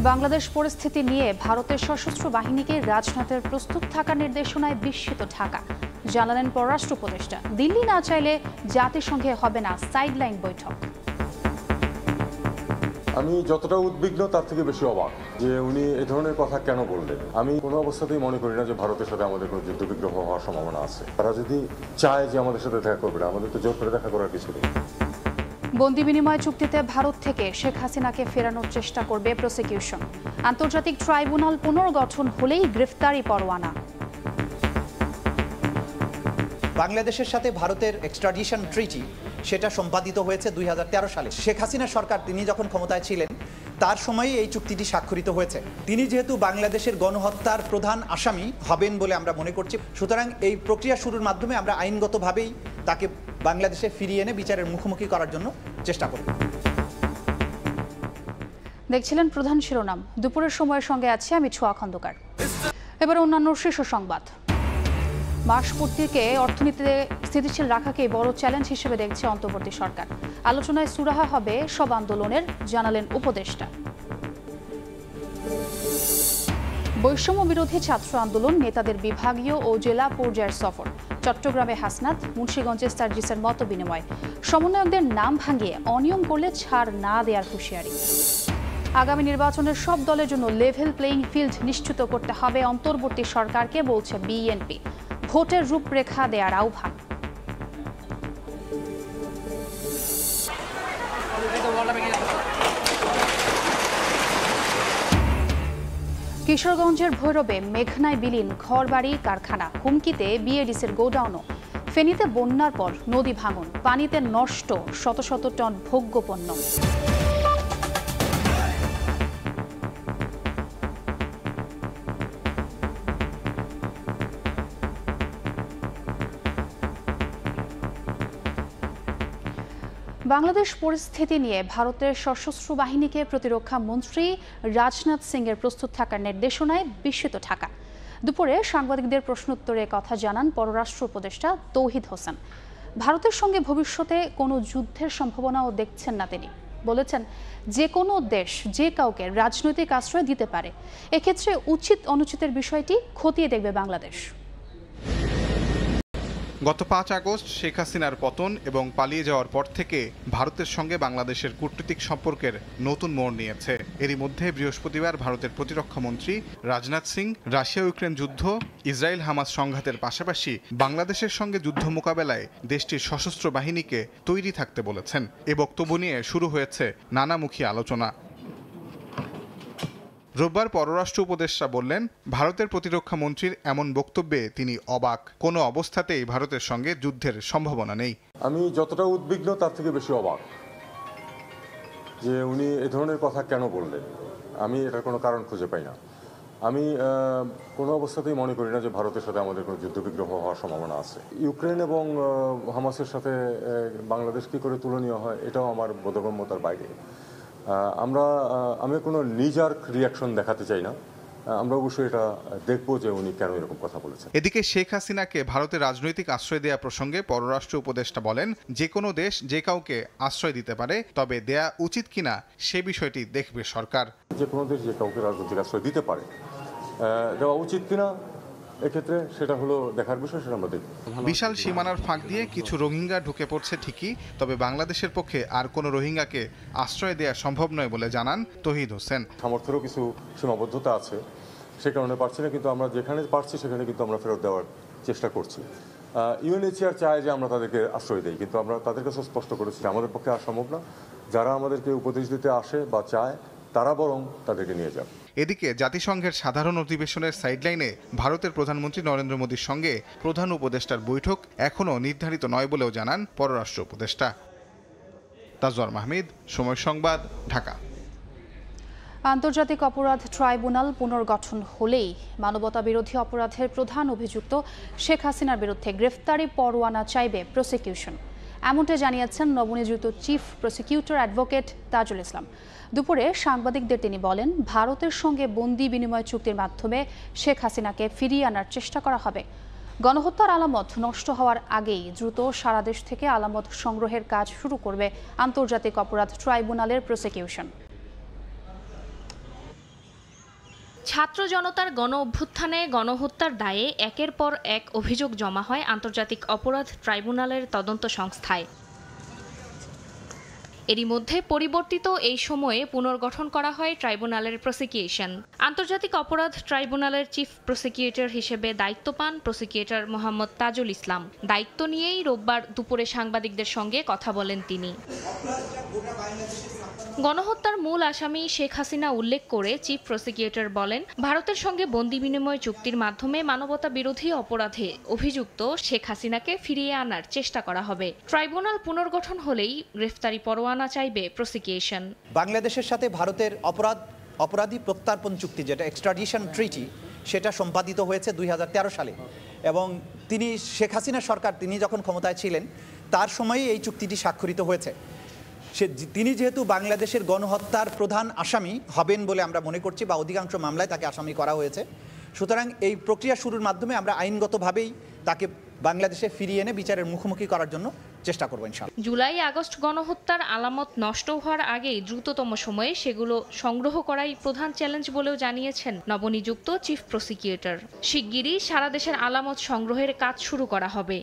বাংলাদেশ পরিস্থিতি নিয়ে ভারতের সশস্ত্র বাহিনীকে রাজনাথের প্রস্তুত থাকার নির্দেশনায় বিস্মিত ঢাকা, জানালেন পররাষ্ট্র উপদেষ্টা। দিল্লি না চাইলে জাতিসংঘে হবে না সাইডলাইন বৈঠক। আমি যতটা উদ্বিগ্ন তার থেকে বেশি অবাক যে উনি এই ধরনের কথা কেন বললেন। আমি কোনো অবস্থাতেই মনে করি না যে ভারতের সাথে আমাদের কোনো যুদ্ধবিগ্রহ হওয়ার সম্ভাবনা আছে। তারা যদি চায় যে আমাদের সাথে দেখা করবে, আমাদের তো জোর করে দেখা করার কিছু নেই। বন্দি বিনিময় চুক্তিতে ভারত থেকে শেখ হাসিনাকে ফেরানোর চেষ্টা করবে প্রসিকিউশন। আন্তর্জাতিক ট্রাইব্যুনাল পুনর্গঠন হলেই গ্রেফতারি পরোয়ানা। বাংলাদেশের সাথে ভারতের এক্সট্রাডিশন ট্রিটি সেটা সম্পাদিত হয়েছে 2013 সালে। শেখ হাসিনা সরকার তিনি যখন ক্ষমতায় ছিলেন তার সময়ই এই চুক্তিটি স্বাক্ষরিত হয়েছে। তিনি যেহেতু বাংলাদেশের গণহত্যার প্রধান আসামি হবেন বলে আমরা মনে করছি, সুতরাং এই প্রক্রিয়া শুরুর মাধ্যমে আমরা আইনগতভাবেই তাকে বাংলাদেশে ফিরিয়ে এনে বিচারের মুখোমুখি করার জন্য চেষ্টা করব। দেখছিলেন প্রধান শিরোনাম। দুপুরের সময়ের সঙ্গে আছি আমি ছোয়া খন্দকার। এবার অন্যান্য শীর্ষ সংবাদ। মাসপূর্তিকে অর্থনীতিতে স্থিতিশীল রাখাকে বড় চ্যালেঞ্জ হিসেবে দেখছে অন্তর্বর্তী সরকার। আলোচনায় সুরাহা হবে সব আন্দোলনের, জানালেন উপদেষ্টা। বৈষম্য বিরোধী ছাত্র আন্দোলন নেতাদের বিভাগীয় ও জেলা পর্যায়ের সফর। চট্টগ্রামে হাসনাত, মুন্সিগঞ্জে সার্জিসের মত বিনিময়। সমন্বয়কদের নাম ভাঙিয়ে অনিয়ম করলে ছাড় না দেওয়ার হুঁশিয়ারি। আগামী নির্বাচনের সব দলের জন্য লেভেল প্লেইং ফিল্ড নিশ্চিত করতে হবে অন্তর্বর্তী সরকারকে, বলছে বিএনপি। ভোটের রূপরেখা দেওয়ার আহ্বান। কিশোরগঞ্জের ভৈরবে মেঘনায় বিলীন ঘরবাড়ি, কারখানা। হুমকিতে বিএডিসির গোডাউনও। ফেনীতে বন্যার পর নদী ভাঙন, পানিতে নষ্ট শত শত টন ভোগ্যপণ্য। বাংলাদেশ পরিস্থিতি নিয়ে ভারতের সশস্ত্র বাহিনীকে প্রতিরক্ষা মন্ত্রী রাজনাথ সিংয়ের প্রস্তুত থাকার নির্দেশনায় বিস্মিত ঢাকা। দুপুরে সাংবাদিকদের প্রশ্নোত্তরে কথা জানান পররাষ্ট্র উপদেষ্টা তৌহিদ হোসেন। ভারতের সঙ্গে ভবিষ্যতে কোনো যুদ্ধের সম্ভাবনাও দেখছেন না তিনি। বলেছেন, যে কোনো দেশ যে কাউকে রাজনৈতিক আশ্রয় দিতে পারে। এক্ষেত্রে উচিত অনুচিতের বিষয়টি খতিয়ে দেখবে বাংলাদেশ। গত 5 আগস্ট শেখ হাসিনার পতন এবং পালিয়ে যাওয়ার পর থেকে ভারতের সঙ্গে বাংলাদেশের কূটনৈতিক সম্পর্কের নতুন মোড় নিয়েছে। এরই মধ্যে বৃহস্পতিবার ভারতের প্রতিরক্ষা মন্ত্রী রাজনাথ সিং রাশিয়া ইউক্রেন যুদ্ধ, ইসরায়েল হামাস সংঘাতের পাশাপাশি বাংলাদেশের সঙ্গে যুদ্ধ মোকাবেলায় দেশটির সশস্ত্র বাহিনীকে তৈরি থাকতে বলেছেন। এ বক্তব্য নিয়ে শুরু হয়েছে নানামুখী আলোচনা। রোববার পররাষ্ট্র উপদেষ্টা বললেন, ভারতের প্রতিরক্ষা মন্ত্রীর এমন বক্তব্যে তিনি অবাক। কোনো অবস্থাতেই ভারতের সঙ্গে যুদ্ধের সম্ভাবনা নেই। আমি যতটা উদ্বিগ্ন তার থেকে বেশি অবাক যে উনি এ ধরনের কথা কেন বললেন। আমি এটার কোনো কারণ খুঁজে পাই না। আমি কোনো অবস্থাতেই মনে করি না যে ভারতের সাথে আমাদের কোনো যুদ্ধবিগ্রহ হওয়ার সম্ভাবনা আছে। ইউক্রেন এবং হামাসের সাথে বাংলাদেশ কী করে তুলনীয় হয় এটাও আমার বোধগম্যতার বাইরে। আমি কোনো নিজার রিয়াকশন দেখাতে চাই না। আমরা অবশ্যই এটা দেখবো যে উনি কেন এরকম কথা বলেছেন। এদিকে শেখ হাসিনাকে ভারতের রাজনৈতিক আশ্রয় দেয়া প্রসঙ্গে পররাষ্ট্র উপদেষ্টা বলেন, যে কোনো দেশ যে কাউকে আশ্রয় দিতে পারে, তবে দেয়া উচিত কিনা সে বিষয়টি দেখবে সরকার। যে কোনো দেশ যে কাউকে রাজনৈতিক আশ্রয় দিতে পারে, দেওয়া উচিত কিনা এক্ষেত্রে সেটা হলো দেখার বিষয়, সেটা আমরা দেখব। বিশাল সীমানার ফাঁক দিয়ে কিছু রোহিঙ্গা ঢুকে পড়ছে ঠিকই, তবে বাংলাদেশের পক্ষে আর কোনো রোহিঙ্গাকে আশ্রয় দেওয়া সম্ভব নয় বলে জানান তৌহিদ হোসেন। সামর্থ্যেরও কিছু সীমাবদ্ধতা আছে, সে কারণে পারছি না, কিন্তু আমরা যেখানে পারছি সেখানে কিন্তু আমরা ফেরত দেওয়ার চেষ্টা করছি। ইউএনএইচসিআর চায় যে আমরা তাদেরকে আশ্রয় দিই, কিন্তু আমরা তাদের কাছে স্পষ্ট করেছি আমাদের পক্ষে আর সম্ভব না। যারা আমাদেরকে উপদেশ দিতে আসে বা চায় তারা বরং তাদেরকে নিয়ে যান। এদিকে জাতিসংঘের সাধারণ অধিবেশনের সাইডলাইনে ভারতের প্রধানমন্ত্রী নরেন্দ্র মোদীর সঙ্গে প্রধান উপদেষ্টার বৈঠক এখনও নির্ধারিত নয় বলেও জানান পররাষ্ট্র উপদেষ্টা। তাজওয়ার মাহমুদ, সময় সংবাদ, ঢাকা। আন্তর্জাতিক অপরাধ ট্রাইব্যুনাল পুনর্গঠন হলেই মানবতা বিরোধী অপরাধের প্রধান অভিযুক্ত শেখ হাসিনার বিরুদ্ধে গ্রেফতারি পরোয়ানা চাইবে প্রসিকিউশন। এমনটা জানিয়েছেন নবনিযুক্ত chief prosecutor advocate Tajul Islam. দুপুরে সাংবাদিকদের তিনি বলেন, ভারতের সঙ্গে বন্দি বিনিময় চুক্তির মাধ্যমে শেখ হাসিনাকে ফিরিয়ে আনার চেষ্টা করা হবে। গণহত্যার আলামত নষ্ট হওয়ার আগেই দ্রুত সারা দেশ থেকে আলামত সংগ্রহের কাজ শুরু করবে আন্তর্জাতিক অপরাধ ট্রাইব্যুনালের প্রসিকিউশন। ছাত্র জনতার গণ অভ্যুত্থানে গণহত্যার দায়ে একের পর এক অভিযোগ জমা হয় আন্তর্জাতিক অপরাধ ট্রাইব্যুনালের তদন্ত সংস্থায়। এরই মধ্যে পরিবর্তিত এই সময়ে পুনর্গঠন করা হয় ট্রাইব্যুনালের প্রসিকিউশন। আন্তর্জাতিক অপরাধ ট্রাইব্যুনালের চিফ প্রসিকিউটর হিসেবে দায়িত্ব পান প্রসিকিউটর মোহাম্মদ তাজুল ইসলাম। দায়িত্ব নিয়েই রোববার দুপুরে সাংবাদিকদের সঙ্গে কথা বলেন তিনি। গণহত্যার মূল আসামি শেখ হাসিনা উল্লেখ করে চিফ প্রসিকিউটর বলেন, ভারতের সঙ্গে বন্দি বিনিময় চুক্তির মাধ্যমে মানবতা বিরোধী অপরাধে অভিযুক্ত শেখ হাসিনাকে ফিরিয়ে আনার চেষ্টা করা হবে। ট্রাইব্যুনাল পুনর্গঠন হলেই গ্রেফতারি পরোয়ানা চাইবে প্রসিকিউশন। বাংলাদেশের সাথে ভারতের অপরাধী প্রত্যার্পণ চুক্তি, যেটা এক্সট্রাডিশন ট্রিটি, সেটা সম্পাদিত হয়েছে 2013 সালে এবং শেখ হাসিনা সরকার তিনি যখন ক্ষমতায় ছিলেন তার সময়েই এই চুক্তিটি স্বাক্ষরিত হয়েছে। তিনি যেহেতু বাংলাদেশের গণহত্যার প্রধান আসামি হবেন বলে আমরা মনে করছি, বা অধিকাংশ মামলায় তাকে আসামি করা হয়েছে, সুতরাং এই প্রক্রিয়া শুরুর মাধ্যমে আমরা আইনগতভাবেই তাকে বাংলাদেশে ফিরিয়ে এনে বিচারের মুখোমুখি করার জন্য চেষ্টা করব ইনশাআল্লাহ। জুলাই আগস্ট গণহত্যার আলামত নষ্ট হওয়ার আগেই দ্রুততম সময়ে সেগুলো সংগ্রহ করাই প্রধান চ্যালেঞ্জ বলেও জানিয়েছেন নবনিযুক্ত চিফ প্রসিকিউটর। শিগগিরই সারা দেশের আলামত সংগ্রহের কাজ শুরু করা হবে।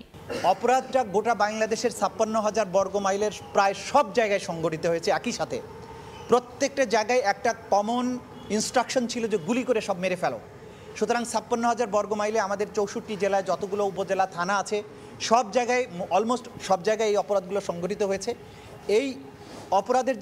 অপরাধটা গোটা বাংলাদেশের 56,000 বর্গ মাইলের প্রায় সব জায়গায় সংগঠিত হয়েছে একই সাথে। প্রত্যেকটা জায়গায় একটা কমন ইনস্ট্রাকশন ছিল যে গুলি করে সব মেরে ফেলো। সুতরাং 56,000 বর্গ মাইলে আমাদের 64 জেলায় যতগুলো উপজেলা থানা আছে সব জায়গায় অলমোস্ট সব জায়গায় এই অপরাধগুলো সংগঠিত হয়েছে। এই অপরাধের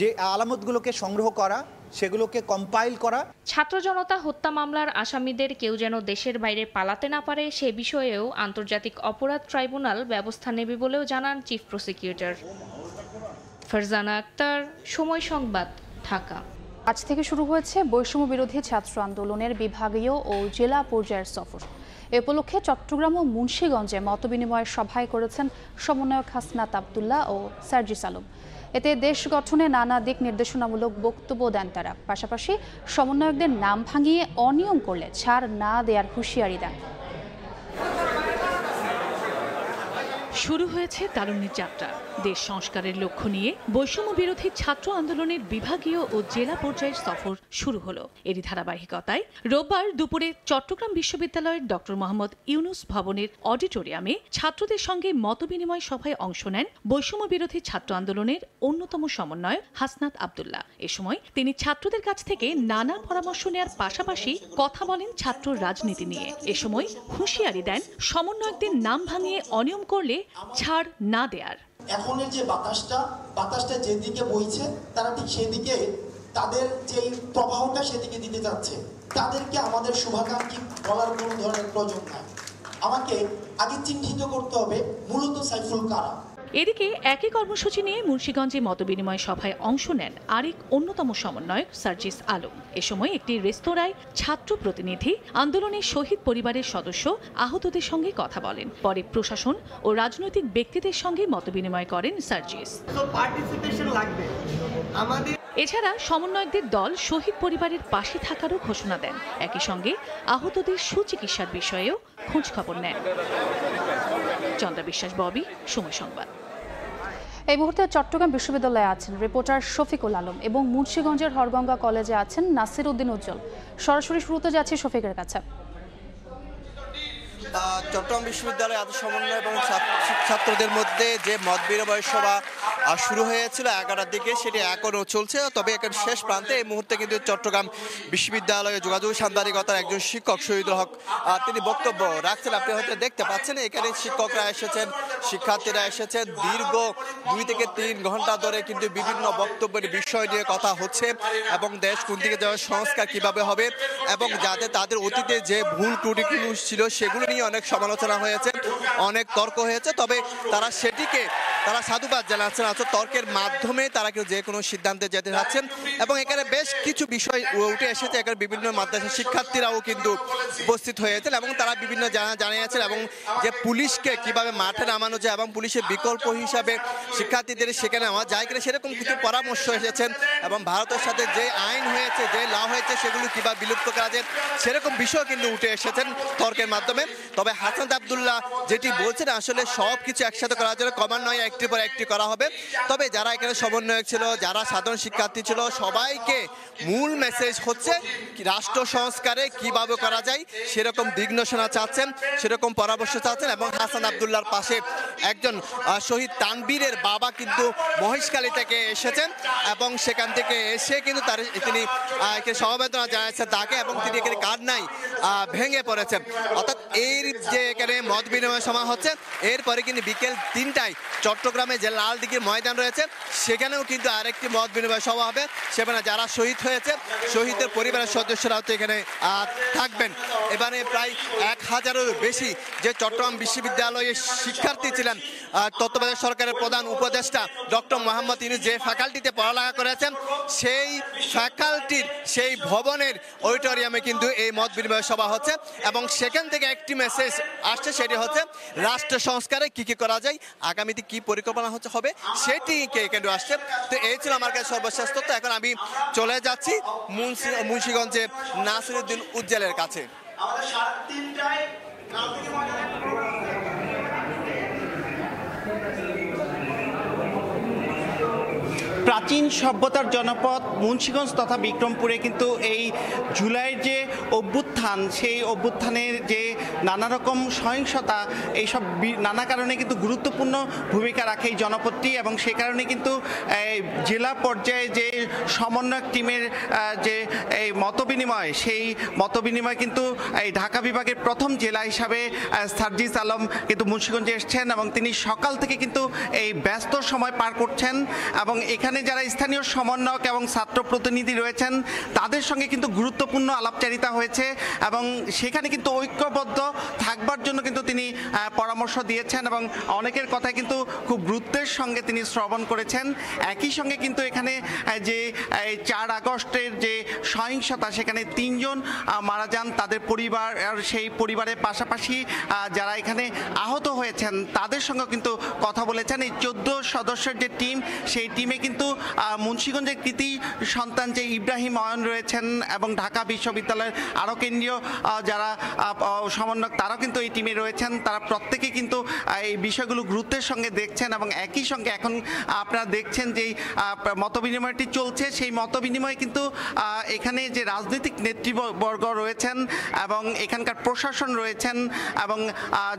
যে আলামতগুলোকে সংগ্রহ করা, সেগুলোকে কম্পাইল করা। ছাত্র জনতা হত্যা মামলার আসামিদের কেউ যেন দেশের বাইরে পালাতে না পারে সে বিষয়েও আন্তর্জাতিক অপরাধ ট্রাইব্যুনাল ব্যবস্থা নেবে বলেও জানান চিফ প্রসিকিউটর। ফারজানা আক্তার, সময় সংবাদ, ঢাকা। আজ থেকে শুরু হয়েছে বৈষম্য বিরোধী ছাত্র আন্দোলনের বিভাগীয় ও জেলা পর্যায়ের সফর। এ উপলক্ষে চট্টগ্রাম ও মুন্সিগঞ্জে মতবিনিময় সভায় করেছেন সমন্বয়ক হাসনাত আব্দুল্লাহ ও সার্জিস আলম। এতে দেশ গঠনে নানা দিক নির্দেশনামূলক বক্তব্য দেন তারা। পাশাপাশি সমন্বয়কদের নাম ভাঙিয়ে অনিয়ম করলে ছাড় না দেওয়ার হুঁশিয়ারি দেন। শুরু হয়েছে তারুণ্যের যাত্রা। দেশ সংস্কারের লক্ষ্য নিয়ে বৈষম্য বিরোধী ছাত্র আন্দোলনের বিভাগীয় ও জেলা পর্যায়ের সফর শুরু হলো। এরই ধারাবাহিকতায় রোববার দুপুরে চট্টগ্রাম বিশ্ববিদ্যালয়ের ডক্টর মোহাম্মদ ইউনুস ভবনের অডিটোরিয়ামে ছাত্রদের সঙ্গে মতবিনিময় সভায় অংশ নেন বৈষম্য বিরোধী ছাত্র আন্দোলনের অন্যতম সমন্বয়ক হাসনাত আব্দুল্লাহ। এ সময় তিনি ছাত্রদের কাছ থেকে নানা পরামর্শ নেওয়ার পাশাপাশি কথা বলেন ছাত্র রাজনীতি নিয়ে। এ সময় হুঁশিয়ারি দেন সমন্বয়কদের নাম ভাঙিয়ে অনিয়ম করলে ছাড় না দেয়ার। এখনের যে বাতাসটা যেদিকে বইছে তারা ঠিক সেদিকে তাদের যে প্রবাহটা সেদিকে দিতে যাচ্ছে। তাদেরকে আমাদের শুভাকাঙ্ক্ষী বলার কোনো ধরনের প্রয়োজন নাই। আমাকে আগে চিহ্নিত করতে হবে মূলত সাইফুল কারা। এদিকে একই কর্মসূচি নিয়ে মুন্সিগঞ্জে মতবিনিময় সভায় অংশ নেন আরেক অন্যতম সমন্বয়ক সার্জিস আলম। এ সময় একটি রেস্তোরাঁয় ছাত্র প্রতিনিধি আন্দোলনের শহীদ পরিবারের সদস্য আহতদের সঙ্গে কথা বলেন। পরে প্রশাসন ও রাজনৈতিক ব্যক্তিদের সঙ্গে মতবিনিময় করেন সার্জিস। এছাড়া সমন্বয়কদের দল শহীদ পরিবারের পাশে থাকারও ঘোষণা দেন। একই সঙ্গে আহতদের সুচিকিৎসার বিষয়েও খোঁজ খবর নেন। চন্দ্রা বিশ্বাস, ববি, সময় সংবাদ। এই মুহূর্তে চট্টগ্রাম বিশ্ববিদ্যালয়ে আছেন রিপোর্টার শফিকুল আলম এবং মুন্সিগঞ্জের হরগঙ্গা কলেজে আছেন নাসির উদ্দিন উজ্জ্বল। সরাসরি শুরুতে যাচ্ছি শফিকের কাছে। চট্টগ্রাম বিশ্ববিদ্যালয়ে আজ সমন্বয় এবং ছাত্রদের মধ্যে যে মত বিনিময় সভা শুরু হয়েছিল 11টার দিকে, সেটি এখনও চলছে। তবে এখন শেষ প্রান্তে এই মুহূর্তে কিন্তু চট্টগ্রাম বিশ্ববিদ্যালয়ে যোগাযোগ সাংবাদিকতার একজন শিক্ষক শহীদুল হক তিনি বক্তব্য রাখছেন। আপনি হয়তো দেখতে পাচ্ছেন এখানে শিক্ষকরা এসেছেন, শিক্ষার্থীরা এসেছেন। দীর্ঘ 2 থেকে 3 ঘন্টা ধরে কিন্তু বিভিন্ন বক্তব্যের বিষয় নিয়ে কথা হচ্ছে এবং দেশ কোন দিকে যাওয়ার সংস্কার কিভাবে হবে এবং যাতে তাদের অতীতে যে ভুল ত্রুটিগুলো ছিল সেগুলো নিয়ে অনেক সমালোচনা হয়েছে, অনেক তর্ক হয়েছে। তবে তারা সেটিকে সাধুবাদ জানাচ্ছেন। তর্কের মাধ্যমে তারা কেউ যে কোনো সিদ্ধান্তে যেতে চাচ্ছেন এবং এখানে বেশ কিছু বিষয় উঠে এসেছে। এখানে বিভিন্ন মাদ্রাসার শিক্ষার্থীরাও কিন্তু উপস্থিত হয়েছেন এবং তারা বিভিন্ন জানিয়েছেন এবং যে পুলিশকে কিভাবে মাঠে নামানো যায় এবং পুলিশের বিকল্প হিসাবে শিক্ষার্থীদের সেখানে নেওয়া যায় কিনা সেরকম কিছু পরামর্শ এসেছেন এবং ভারতের সাথে যে আইন হয়েছে, যে ল হয়েছে সেগুলো কিভাবে বিলুপ্ত করা যায় সেরকম বিষয় কিন্তু উঠে এসেছেন তর্কের মাধ্যমে। তবে হাসনাত আব্দুল্লাহ যেটি বলছেন আসলে সব কিছু একসাথে করার জন্য ক্রমান্বয়ে একটি একটির পর একটি করা হবে। তবে যারা এখানে সমন্বয়ক ছিল, যারা সাধারণ শিক্ষার্থী ছিল, সবাইকে মূল মেসেজ হচ্ছে রাষ্ট্র সংস্কারে কিভাবে করা যায় সেরকম দিক নির্দেশনা চাচ্ছেন, সেরকম পরামর্শ চাচ্ছেন। এবং হাসান আব্দুল্লাহর পাশে একজন শহীদ তানবীরের বাবা কিন্তু মহেশখালী থেকে এসেছেন এবং সেখান থেকে এসে কিন্তু তিনি সমবেদনা জানাচ্ছেন তাকে, এবং তিনি এখানে কান্নায় ভেঙে পড়েছেন। অর্থাৎ এর যে এখানে মত বিনিময় সভা হচ্ছে, এরপরে কিন্তু বিকেল 3টায় চট্টগ্রামে যে লাল দিঘির ময়দান রয়েছে সেখানেও কিন্তু আরেকটি মত বিনিময় সভা হবে। সেখানে যারা শহীদ হয়েছে শহীদের পরিবারের সদস্যরাও তো এখানে থাকবেন। এবারে প্রায় 1000-এরও বেশি যে চট্টগ্রাম বিশ্ববিদ্যালয়ের শিক্ষার্থী ছিলেন, তত্ত্বাবধায়ক সরকারের প্রধান উপদেষ্টা ডক্টর মোহাম্মদ ইউনূস যে ফ্যাকাল্টিতে পড়ালেখা করেছেন, সেই ফ্যাকাল্টির সেই ভবনের অডিটোরিয়ামে কিন্তু এই মত বিনিময় সভা হচ্ছে। এবং সেখান থেকে একটি মেসেজ আসছে, সেটি হচ্ছে রাষ্ট্র সংস্কারে কি কি করা যায়, আগামীতে কি পরিকল্পনা হবে সেটি কিন্তু আসছে। তো এই ছিল আমার কাছে সর্বশেষ তথ্য। এখন আমি চলে যাচ্ছি মুন্সিগঞ্জে নাসিরউদ্দিন উজ্জ্বলের কাছে। প্রাচীন সভ্যতার জনপদ মুন্সিগঞ্জ তথা বিক্রমপুরে কিন্তু এই জুলাইয়ের যে অভ্যুত্থান, সেই অভ্যুত্থানের যে নানা রকম সহিংসতা, এইসব নানা কারণে কিন্তু গুরুত্বপূর্ণ ভূমিকা রাখে এই জনপদটি। এবং সেই কারণে কিন্তু জেলা পর্যায়ে যে সমন্বয়ক টিমের যে এই মতবিনিময়, সেই মতবিনিময় কিন্তু এই ঢাকা বিভাগের প্রথম জেলা হিসাবে সার্জিস আলম কিন্তু মুন্সিগঞ্জে এসছেন এবং তিনি সকাল থেকে কিন্তু এই ব্যস্ত সময় পার করছেন। এবং এখানে যারা স্থানীয় সমন্বয়ক এবং ছাত্র প্রতিনিধি রয়েছেন তাদের সঙ্গে কিন্তু গুরুত্বপূর্ণ আলাপচারিতা হয়েছে এবং সেখানে কিন্তু ঐক্যবদ্ধ থাকবার জন্য কিন্তু তিনি পরামর্শ দিয়েছেন এবং অনেকের কথায় কিন্তু খুব গুরুত্বের সঙ্গে তিনি শ্রবণ করেছেন। একই সঙ্গে কিন্তু এখানে যে 4 আগস্টের যে সহিংসতা, সেখানে 3 জন মারা যান, তাদের পরিবার, সেই পরিবারের পাশাপাশি যারা এখানে আহত হয়েছেন তাদের সঙ্গে কিন্তু কথা বলেছেন। এই 14 সদস্যের যে টিম, সেই টিমে কিন্তু মুন্সিগঞ্জের কৃতি সন্তান যে ইব্রাহিম অয়ন রয়েছেন এবং ঢাকা বিশ্ববিদ্যালয়ের আরও কেন্দ্রীয় যারা সমন্বয়ক তারাও কিন্তু এই টিমে রয়েছেন। তারা প্রত্যেকে কিন্তু এই বিষয়গুলো গুরুত্বের সঙ্গে দেখছেন এবং একই সঙ্গে এখন আপনারা দেখছেন যে মতবিনিময়টি চলছে, সেই মতবিনিময়ে কিন্তু এখানে যে রাজনৈতিক নেতৃবর্গ রয়েছেন এবং এখানকার প্রশাসন রয়েছেন এবং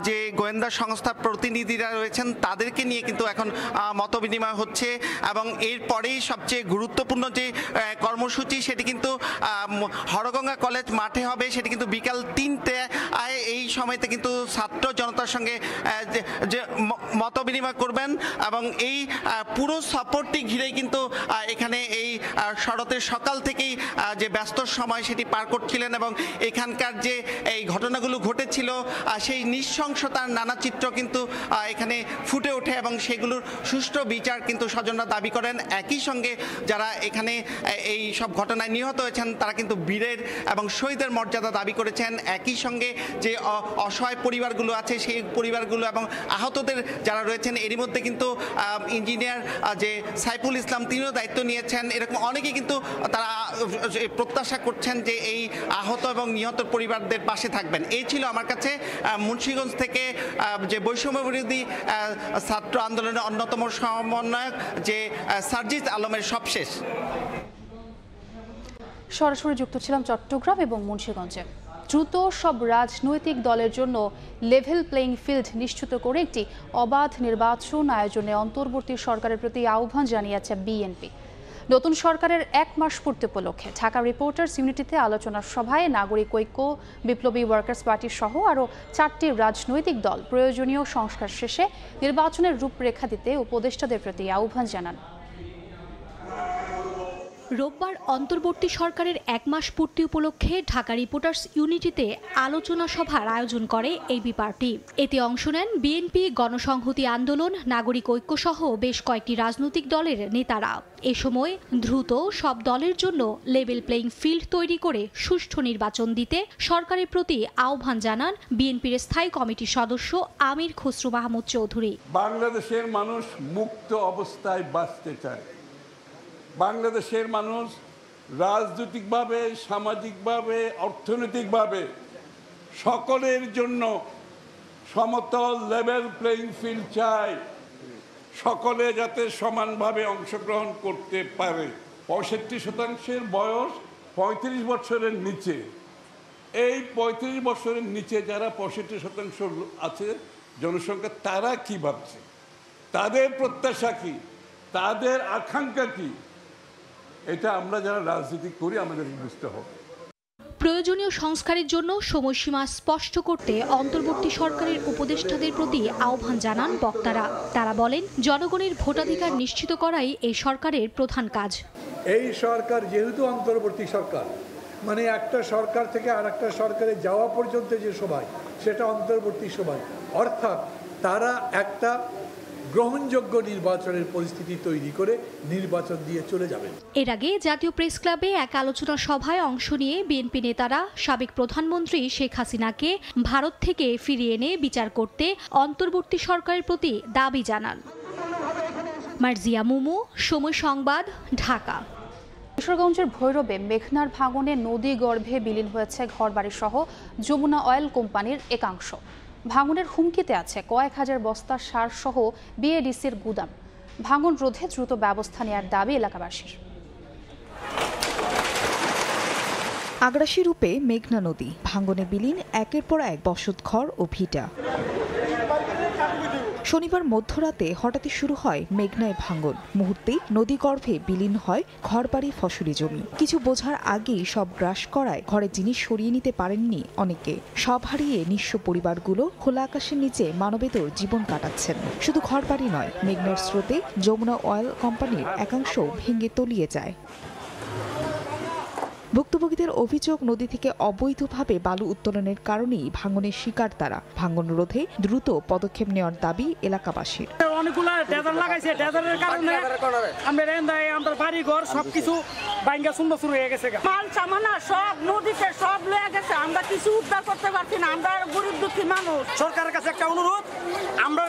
যে গোয়েন্দা সংস্থার প্রতিনিধিরা রয়েছেন তাদেরকে নিয়ে কিন্তু এখন মতবিনিময় হচ্ছে। এবং এরপরেই সবচেয়ে গুরুত্বপূর্ণ যে কর্মসূচি, সেটি কিন্তু হরগঙ্গা কলেজ মাঠে হবে। সেটি কিন্তু বিকাল 3টায় এই সময়তে কিন্তু ছাত্র জনতার সঙ্গে যে মতবিনিময় করবেন এবং এই পুরো সফরটি ঘিরেই কিন্তু এখানে এই শরতের সকাল থেকেই যে ব্যস্ত সময় সেটি পার করছিলেন এবং এখানকার যে এই ঘটনাগুলো ঘটেছিল সেই নৃশংসতার নানা চিত্র কিন্তু এখানে ফুটে ওঠে এবং সেগুলোর সুষ্ঠু বিচার কিন্তু স্বজনরা দাবি করেন। একই সঙ্গে যারা এখানে এই সব ঘটনায় নিহত হয়েছেন তারা কিন্তু বীরের এবং শহীদের মর্যাদা দাবি করেছেন। একই সঙ্গে যে অসহায় পরিবারগুলো আছে সেই পরিবারগুলো এবং আহতদের যারা রয়েছেন, এরই মধ্যে কিন্তু ইঞ্জিনিয়ার যে সাইফুল ইসলাম তিনিও দায়িত্ব নিয়েছেন। এরকম অনেকেই কিন্তু তারা প্রত্যাশা করছেন যে এই আহত এবং নিহত পরিবারদের পাশে থাকবেন। এই ছিল আমার কাছে মুন্সিগঞ্জ থেকে যে বৈষম্য বিরোধী ছাত্র আন্দোলনের অন্যতম সমন্বয়ক যে সার্জিস আলমের সবশেষ। সরাসরি যুক্ত ছিলাম চট্টগ্রাম এবং মুন্সিগঞ্জে। দ্রুত সব রাজনৈতিক দলের জন্য লেভেল প্লেইং ফিল্ড নিশ্চিত করে একটি অবাধ নির্বাচন আয়োজনে অন্তর্বর্তী সরকারের প্রতি আহ্বান জানিয়েছে বিএনপি। নতুন সরকারের 1 মাস পূর্তি উপলক্ষে ঢাকা রিপোর্টার্স ইউনিটিতে আলোচনা সভায় নাগরিক ঐক্য, বিপ্লবী ওয়ার্কার্স পার্টি সহ আরও 4টি রাজনৈতিক দল প্রয়োজনীয় সংস্কার শেষে নির্বাচনের রূপরেখা দিতে উপদেষ্টাদের প্রতি আহ্বান জানান। রোববার অন্তর্বর্তী সরকারের 1 মাস পূর্তি উপলক্ষে ঢাকা রিপোর্টার্স ইউনিটিতে আলোচনা সভার আয়োজন করে এবি পার্টি। এতে অংশ নেন বিএনপি, গণসংহতি আন্দোলন, নাগরিক ঐক্য সহ বেশ কয়েকটি রাজনৈতিক দলের নেতারা। এ সময় দ্রুত সব দলের জন্য লেভেল প্লেইং ফিল্ড তৈরি করে সুষ্ঠু নির্বাচন দিতে সরকারের প্রতি আহ্বান জানান বিএনপির স্থায়ী কমিটির সদস্য আমির খসরু মাহমুদ চৌধুরী। বাংলাদেশের মানুষ মুক্ত অবস্থায় বাঁচতে চায়। বাংলাদেশের মানুষ রাজনৈতিকভাবে, সামাজিকভাবে, অর্থনৈতিকভাবে সকলের জন্য সমতল লেভেল প্লেইং ফিল্ড চায়। সকলে যাতে সমানভাবে অংশগ্রহণ করতে পারে। 65% বয়স 35 বছরের নিচে। এই 35 বছরের নিচে যারা 65% আছে জনসংখ্যা, তারা কি ভাবছে, তাদের প্রত্যাশা কি, তাদের আকাঙ্ক্ষা কি, এটা আমরা যারা রাজনীতি করি আমাদের বুঝতে হবে। প্রয়োজনীয় সংস্কারের জন্য সময়সীমা স্পষ্ট করতে অন্তর্বর্তী সরকারের উপদেষ্টাদের প্রতি আহ্বান জানান বক্তারা। তারা বলেন, জনগণের ভোটাধিকার নিশ্চিত করাই এই সরকারের প্রধান কাজ। এই সরকার যেহেতু অন্তর্বর্তী সরকার, মানে একটা সরকার থেকে আর একটা সরকারে যাওয়া পর্যন্ত যে সময়, সেটা অন্তর্বর্তী সময়, অর্থাৎ তারা একটা গ্রহণযোগ্য নির্বাচনের পরিস্থিতি তৈরি করে নির্বাচন দিয়ে চলে যাবেন। এর আগে জাতীয় প্রেস ক্লাবে এক আলোচনা সভায় অংশ নিয়ে বিএনপি নেতারা সাবেক প্রধানমন্ত্রী শেখ হাসিনাকে ভারত থেকে ফিরিয়ে এনে বিচার করতে অন্তর্বর্তী সরকারের প্রতি দাবি জানান। মার্জিয়া মুমু, সময় সংবাদ, ঢাকা। কিশোরগঞ্জের ভৈরবে মেঘনার ভাঙনে নদী গর্ভে বিলীন হয়েছে ঘরবাড়ি সহ যমুনা অয়েল কোম্পানির একাংশ। ভাঙনের হুমকিতে আছে কয়েক হাজার বস্তা সার সহ বিএডিসির গুদাম। ভাঙন রোধে দ্রুত ব্যবস্থা নেওয়ার দাবি এলাকাবাসীর। আগ্রাসী রূপে মেঘনা নদী, ভাঙনে বিলীন একের পর এক বসতঘর ও ভিটা। শনিবার মধ্যরাতে হঠাৎই শুরু হয় মেঘনায় ভাঙন। মুহূর্তেই নদীগর্ভে বিলীন হয় ঘরবাড়ি, ফসলি জমি। কিছু বোঝার আগেই সব গ্রাস করায় ঘরের জিনিস সরিয়ে নিতে পারেননি অনেকে। সব হারিয়ে নিঃস্ব পরিবারগুলো খোলা আকাশের নিচে মানবেতর জীবন কাটাচ্ছেন। শুধু ঘরবাড়ি নয়, মেঘনার স্রোতে যমুনা অয়েল কোম্পানির একাংশ ভেঙে তলিয়ে যায়। ভুক্তভোগীদের অভিযোগ, নদী থেকে অবৈধভাবে বালু উত্তোলনের কারণেই ভাঙনের শিকার তারা। ভাঙন রোধে দ্রুত পদক্ষেপ নেওয়ার দাবি এলাকাবাসীর। অনেকগুলো ডেজার লাগাইছে, ডেজারের কারণে আমাদের বাড়ি ঘর সবকিছু ভাঙা শূন্য শুরু হয়ে গেছে। মাল সামানা সব নদীতে সব লয়ে গেছে, আমরা কিছু উদ্ধার করতে পারছি না। আমরা গরিব দুঃখী মানুষ। সরকারের কাছে একটা অনুরোধ, আমরা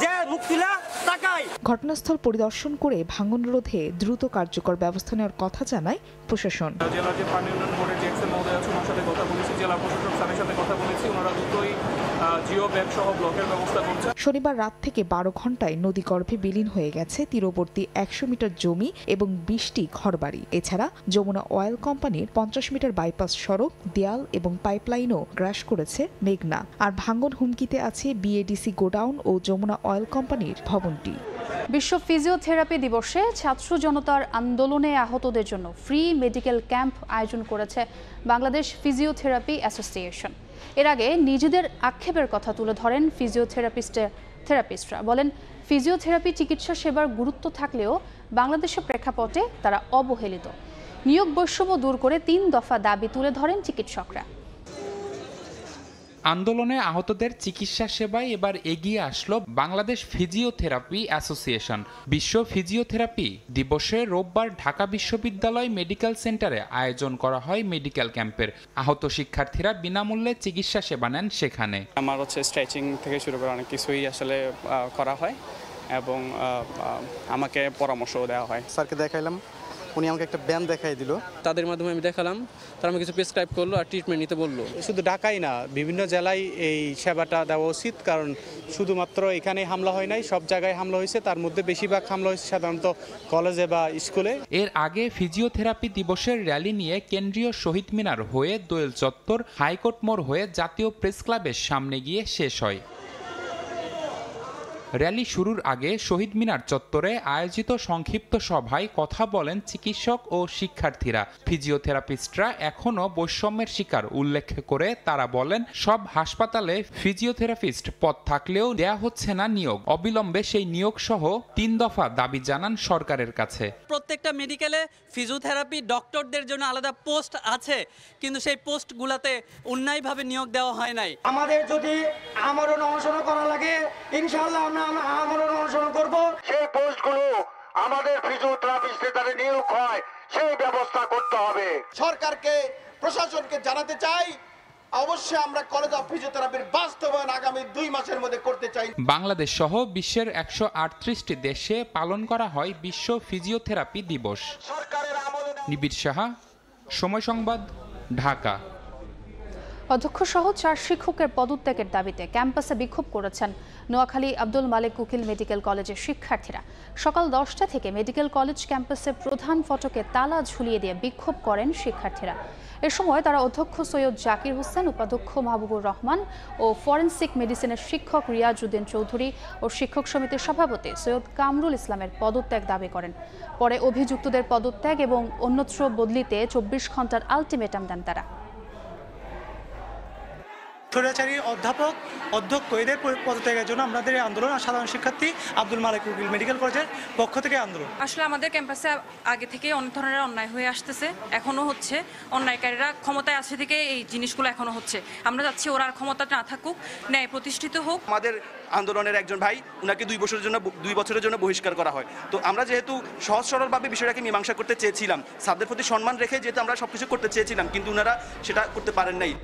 যে মুক্তিলা তাকাই। ঘটনাস্থল পরিদর্শন করে ভাঙন রোধে দ্রুত কার্যকর ব্যবস্থা নেওয়ার কথা জানায় প্রশাসন। জেলা যে পানি উন্নয়ন বোর্ডের ডিএক্সএল মহোদয় আছে, ওনার সাথে কথা বলেছি, জেলা প্রশাসক স্যারের সাথে কথা বলেছি, ওনারা দ্রুতই জিও ব্যাগ সহ ব্লকের ব্যবস্থা করছে। শনিবার রাত থেকে 12 ঘন্টায় নদীগর্ভে বিলীন হয়ে গেছে তীরবর্তী 100 মিটার জমি এবং 20টি ঘরবাড়ি। এছাড়া যমুনা অয়েল কোম্পানির 50 মিটার বাইপাস সড়ক, দেয়াল এবং পাইপলাইনও গ্রাস করেছে মেঘনা। আর ভাঙন হুমকিতে আছে বিএডিসি গোডাউন ও যমুনা অয়েল কোম্পানির ভবনটি। বিশ্ব ফিজিওথেরাপি দিবসে ছাত্র জনতার আন্দোলনে আহতদের জন্য ফ্রি মেডিকেল ক্যাম্প আয়োজন করেছে বাংলাদেশ ফিজিওথেরাপি অ্যাসোসিয়েশন। এর আগে নিজেদের আক্ষেপের কথা তুলে ধরেন ফিজিওথেরাপিস্টরা। বলেন, ফিজিওথেরাপি চিকিৎসা সেবার গুরুত্ব থাকলেও বাংলাদেশের প্রেক্ষাপটে তারা অবহেলিত। নিয়োগ বৈষম্য দূর করে 3 দফা দাবি তুলে ধরেন চিকিৎসকরা। আন্দোলনে আহতদের চিকিৎসা সেবায় এবার এগিয়ে আসলো বাংলাদেশ ফিজিওথেরাপি অ্যাসোসিয়েশন। বিশ্ব ফিজিওথেরাপি দিবসে রোববার ঢাকা বিশ্ববিদ্যালয় মেডিকেল সেন্টারে আয়োজন করা হয় মেডিকেল ক্যাম্পের। আহত শিক্ষার্থীরা বিনামূল্যে চিকিৎসা সেবা নেন সেখানে। আমার স্ট্রেচিং থেকে শুরু করে অনেক কিছুই আসলে করা হয় এবং আমাকে পরামর্শও দেওয়া হয়। স্যারকে দেখাইলাম, উনি আমাকে একটা ব্যান্ড দেখাই দিল। তাদের মাধ্যমে আমি দেখালাম, তারা আমাকে কিছু প্রেসক্রাইব করলো আর ট্রিটমেন্ট নিতে বললো। শুধু ঢাকাই না, বিভিন্ন জেলায় এই সেবাটা দেওয়া উচিত, কারণ শুধুমাত্র এখানে হামলা হয় নাই, সব জায়গায় হামলা হয়েছে। তার মধ্যে বেশিরভাগ হামলা হয়েছে সাধারণত কলেজে বা স্কুলে। এর আগে ফিজিওথেরাপি দিবসের র্যালি নিয়ে কেন্দ্রীয় শহীদ মিনার হয়ে দোয়েল চত্বর, হাইকোর্ট মোড় হয়ে জাতীয় প্রেস ক্লাবের সামনে গিয়ে শেষ হয়। র্যালি শুরুর আগে শহীদ মিনার চত্বরে আয়োজিত সংক্ষিপ্ত সভায় কথা বলেন চিকিৎসক ও শিক্ষার্থীরা। ফিজিওথেরাপিস্টরা এখনও বৈষম্যের শিকার উল্লেখ করে তারা বলেন, সব হাসপাতালে ফিজিওথেরাপিস্ট পদ থাকলেও দেয়া হচ্ছে না নিয়োগ। অবিলম্বে সেই নিয়োগ সহ 3 দফা দাবি জানান সরকারের কাছে। প্রত্যেকটা মেডিকেলে ফিজিওথেরাপি ডক্টরদের জন্য আলাদা পোস্ট আছে, কিন্তু সেই পোস্টগুলোতে অন্যায়ভাবে নিয়োগ দেওয়া হয় নাই। আমাদের যদি আমরণ অনশন করা লাগে, ইনশাআল্লাহ আমরা আমরণ অনশন করব। সেই পোস্টগুলো আমাদের ফিজিওথেরাপিস্টদের দ্বারা নিয়োগ হয়, সেই ব্যবস্থা করতে হবে। সরকারকে, প্রশাসনকে জানাতে চাই, অবশ্যই আমরা কলেজ অফ ফিজিওথেরাপির বাস্তবায়ন আগামী 2 মাসের মধ্যে করতে চাই। বাংলাদেশ সহ বিশ্বের 138টি দেশে পালন করা হয় বিশ্ব ফিজিওথেরাপি দিবস। নিবিড় সাহা, সময় সংবাদ, ঢাকা। অধ্যক্ষ সহ 4 শিক্ষকের পদত্যাগের দাবিতে ক্যাম্পাসে বিক্ষোভ করেছেন নোয়াখালী আব্দুল মালেক উকিল মেডিকেল কলেজের শিক্ষার্থীরা। সকাল 10টা থেকে মেডিকেল কলেজ ক্যাম্পাসের প্রধান ফটকে তালা ঝুলিয়ে দিয়ে বিক্ষোভ করেন শিক্ষার্থীরা। এ সময় তারা অধ্যক্ষ সৈয়দ জাকির হোসেন, উপাধ্যক্ষ মাহবুবুর রহমান ও ফরেনসিক মেডিসিনের শিক্ষক রিয়াজউদ্দিন চৌধুরী ও শিক্ষক সমিতির সভাপতি সৈয়দ কামরুল ইসলামের পদত্যাগ দাবি করেন। পরে অভিযুক্তদের পদত্যাগ এবং অন্যত্র বদলিতে 24 ঘন্টার আলটিমেটাম দেন তারা। স্বৈরাচারী অধ্যাপক, অধ্যক্ষ এদের পদত্যাগের জন্য আমাদের এই আন্দোলন সাধারণ শিক্ষার্থী আব্দুল মালেক উকিল মেডিকেল কলেজের পক্ষ থেকে আন্দোলন। আসলে আমাদের ক্যাম্পাসে আগে থেকে অনেক ধরনের অন্যায় হয়ে আসতেছে, এখনো হচ্ছে। অন্যায়কারীরা ক্ষমতায় আছে থেকে এই জিনিসগুলো এখনো হচ্ছে। আমরা চাচ্ছি ওরা আর ক্ষমতা না থাকুক, ন্যায় প্রতিষ্ঠিত হোক। আমাদের আন্দোলনের একজন ভাই, উনাকে 2 বছরের জন্য বহিষ্কার করা হয়। তো আমরা যেহেতু সহজ সরলভাবে বিষয়টাকে মীমাংসা করতে চেয়েছিলাম, স্যারদের প্রতি সম্মান রেখে যেহেতু আমরা সবকিছু করতে চেয়েছিলাম, কিন্তু ওনারা সেটা করতে পারেন নাই।